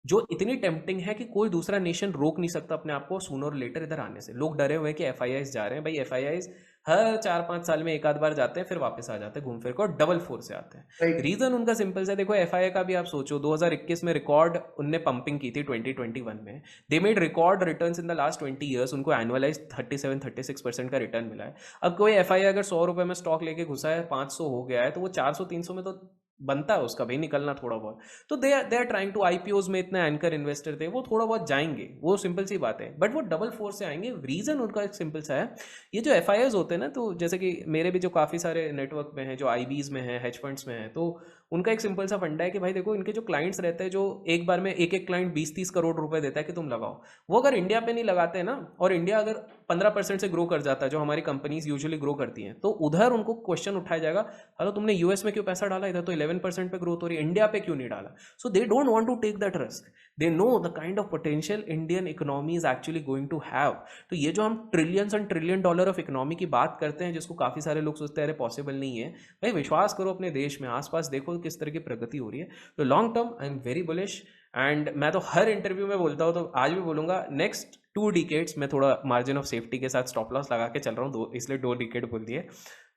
जो इतनी टेम्पटिंग है कि कोई दूसरा नेशन रोक नहीं सकता अपने आप को सूनर और लेटर इधर आने से। लोग डरे हुए हैं कि एफआईआईज जा रहे हैं, भाई एफआईआईज हर 4-5 साल में एक आध बार जाते हैं, फिर वापस आ जाते हैं घूम फिर कर, डबल फोर्स से आते हैं। रीजन उनका सिंपल से, देखो एफआईआई का भी आप सोचो, 2021 में रिकॉर्ड उनने पंपिंग की थी, 2021 में they made record returns in the last 20 years. उनको एनुअलाइज 37-36% का रिटर्न मिला है। अब कोई एफआईआई अगर 100 रुपये में स्टॉक लेके घुसा है, 500 हो गया है, तो वो 400-300 में तो बनता है उसका भाई निकलना थोड़ा बहुत। तो they are trying to, IPOs में इतने एंकर इन्वेस्टर थे, वो थोड़ा बहुत जाएंगे, वो सिंपल सी बात है, बट वो डबल फोर्स से आएंगे। रीजन उनका एक सिंपल सा है, ये जो एफआईआईज होते हैं ना, तो जैसे कि मेरे भी जो काफ़ी सारे नेटवर्क में हैं, जो आईबीज में हैं, हेज फंड्स में हैं, तो उनका एक सिंपल सा फंडा है कि भाई देखो इनके जो क्लाइंट्स रहते हैं, जो एक बार में एक क्लाइंट 20-30 करोड़ रुपए देता है कि तुम लगाओ, वो अगर इंडिया पे नहीं लगाते हैं ना, और इंडिया अगर 15% से ग्रो कर जाता है जो हमारी कंपनीज यूजुअली ग्रो करती हैं, तो उधर उनको क्वेश्चन उठाया जाएगा, हेलो तुमने यूएस में क्यों पैसा डाला, इधर तो 11% पे ग्रोथ हो रही है, इंडिया पे क्यों नहीं डाला? So they don't want to take that risk, they know the kind of potential Indian economy is actually going to have. तो ये जो हम trillions and trillion dollar of economy की बात करते हैं, जिसको काफ़ी सारे लोग सोचते हैं अरे पॉसिबल नहीं है, भाई विश्वास करो अपने देश में, आसपास देखो किस तरह की प्रगति हो रही है। तो long term I am very bullish, and मैं तो हर इंटरव्यू में बोलता हूँ, तो आज भी बोलूंगा, नेक्स्ट 2 डिकेड्स में थोड़ा मार्जिन ऑफ सेफ्टी के साथ स्टॉप लॉस लगा के चल रहा हूँ, इसलिए 2 डिकेड बोल दिए।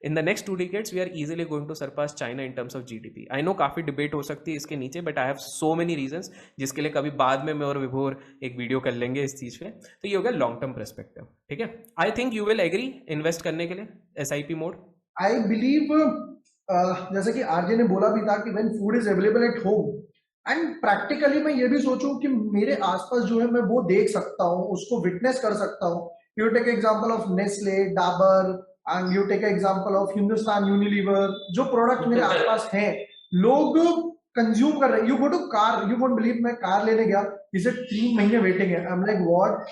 In the next 2 decades we are easily going to surpass China in terms of GDP. I know काफ़ी डिबेट हो सकती है इसके नीचे, but I have so many reasons, जिसके लिए कभी बाद में मैं और विभोर एक वीडियो कर लेंगे इस चीज़ पे। तो ये हो गया लॉन्ग टर्म परस्पेक्टिव, ठीक है। I think you will agree invest करने के लिए SIP मोड। आई बिलीव जैसे कि आरजे ने बोला भी था कि when food is available at home, and practically मैं ये भी सोचूं कि मेरे आसपास जो है मैं वो देख सकता हूँ, उसको विटनेस कर सकता हूँ। You take example of Nestle, Dabur, and you take example of Hindustan Unilever, जो प्रोडक्ट मेरे आसपास हैं, लोग कंज्यूम कर रहे हैं। You go to car, you won't believe, मैं कार लेने गया, इसे 3 महीने वेटिंग है। I am like what?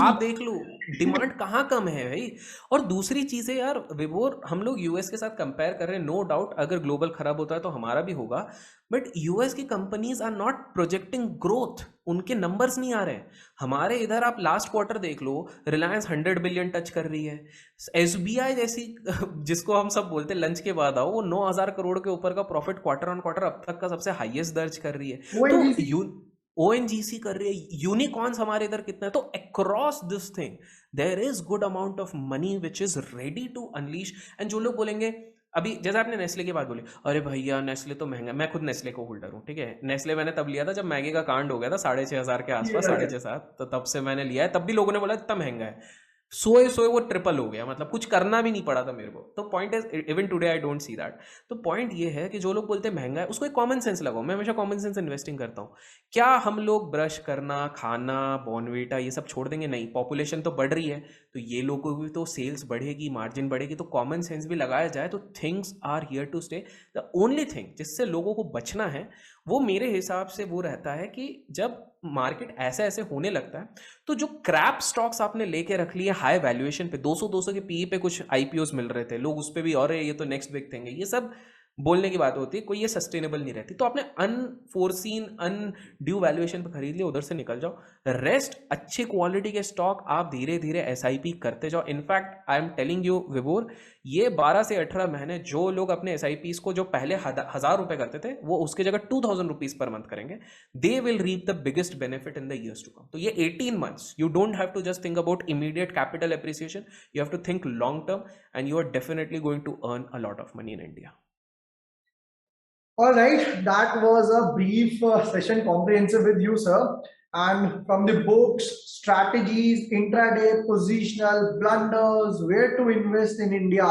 आप देख लो डिमांड कहाँ कम है भाई। और दूसरी चीज़ है यार विभोर, हम लोग यूएस के साथ कंपेयर कर रहे हैं, नो डाउट अगर ग्लोबल खराब होता है तो हमारा भी होगा, बट यूएस की companies are not projecting growth, उनके नंबर्स नहीं आ रहे हैं। हमारे इधर आप लास्ट क्वार्टर देख लो, रिलायंस 100 बिलियन टच कर रही है, SBI जैसी जिसको हम सब बोलते हैं लंच के बाद आओ, वो 9,000 करोड़ के ऊपर का प्रॉफिट क्वार्टर ऑन क्वार्टर अब तक का सबसे हाईएस्ट दर्ज कर रही है। तो ONGC कर रही है, यूनिकॉर्न्स हमारे इधर कितना है। तो across this thing there is good amount of money which is ready to unleash. And जो लोग बोलेंगे, अभी जैसे आपने नेस्ले की बात बोली, अरे भैया नेस्ले तो महंगा, मैं खुद नेस्ले को होल्डर हूँ, ठीक है। नेस्ले मैंने तब लिया था जब मैगी का कांड हो गया था 6,500 के आसपास, 6,500, तो तब से मैंने लिया है। तब भी लोगों ने बोला इतना महंगा है, सोए वो ट्रिपल हो गया, मतलब कुछ करना भी नहीं पड़ा था मेरे को। तो point is even today I don't see that. तो पॉइंट ये है कि जो लोग बोलते हैं महंगा है, उसको एक कॉमन सेंस लगाओ। मैं हमेशा कॉमन सेंस इन्वेस्टिंग करता हूँ। क्या हम लोग ब्रश करना, खाना, बॉर्नवीटा ये सब छोड़ देंगे? नहीं, पॉपुलेशन तो बढ़ रही है, तो ये लोगों की तो सेल्स बढ़ेगी, मार्जिन बढ़ेगी, तो कॉमन सेंस भी लगाया जाए तो things are here to stay. The only thing जिससे लोगों को बचना है वो मेरे हिसाब से वो रहता है कि जब मार्केट ऐसे ऐसे होने लगता है, तो जो क्रैप स्टॉक्स आपने लेके रख लिए हाई वैल्यूएशन पे, 200 के पीई पे कुछ IPOs मिल रहे थे, लोग उस पर भी और ये तो नेक्स्ट बिग थिंग है, ये सब बोलने की बात होती है, कोई ये सस्टेनेबल नहीं रहती। तो आपने अनफोर्सीन अनड्यू वैल्यूएशन पे खरीद लिया, उधर से निकल जाओ। रेस्ट अच्छी क्वालिटी के स्टॉक आप धीरे धीरे SIP करते जाओ। In fact I am telling you विभोर, ये 12 से 18 महीने जो लोग अपने SIPs को जो पहले 1,000 रुपए करते थे, वो उसके जगह 2,000 रुपीज पर मंथ करेंगे, they will reap the biggest benefit in the years to come. तो ये 18 months, you don't have to just think about immediate capital appreciation, you have to think long term, and you are definitely going to earn a lot of money in India. All right, that was a brief session, comprehensive with you, sir. And from the books, strategies, intraday, positional, blunders, where to invest in India,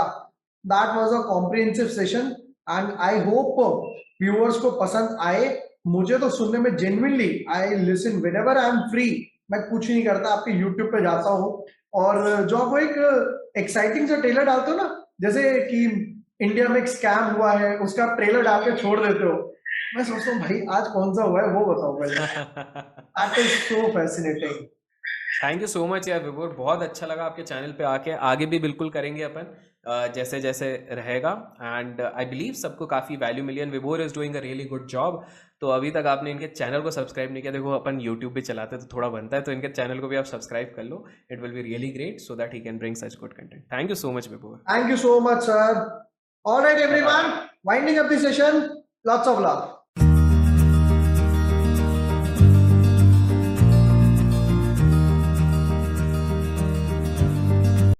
that was a comprehensive session. And I hope viewers को पसंद आए। मुझे तो सुनने में genuinely I listen whenever I am free, मैं कुछ नहीं करता, आपके YouTube पे जाता हूँ, और जो आपको एक एक्साइटिंग सा ट्रेलर डालते हो ना, जैसे कि इंडिया में एक स्कैम हुआ है, उसका ट्रेलर डाल के छोड़ देते हो, मैं सोचता हूँ भाई आज कौन सा हुआ है वो बताओ पहले। That is so fascinating. Thank you so much यार विभोर, बहुत अच्छा लगा आपके चैनल पे आके। आगे भी बिल्कुल करेंगे अपन जैसे जैसे रहेगा, एंड आई बिलीव सबको काफ़ी value milli, and Vibhor is doing a really good job. तो अभी तक आपने इनके चैनल को सब्सक्राइब नहीं किया, देखो अपन यूट्यूब भी चलाते तो थोड़ा बनता है, तो इनके चैनल को भी आप सब्सक्राइब कर लो, it will be really great so that he can bring such good content. Thank you so much Vibhor. Thank you so much sir. All right everyone, winding up the session, lots of love.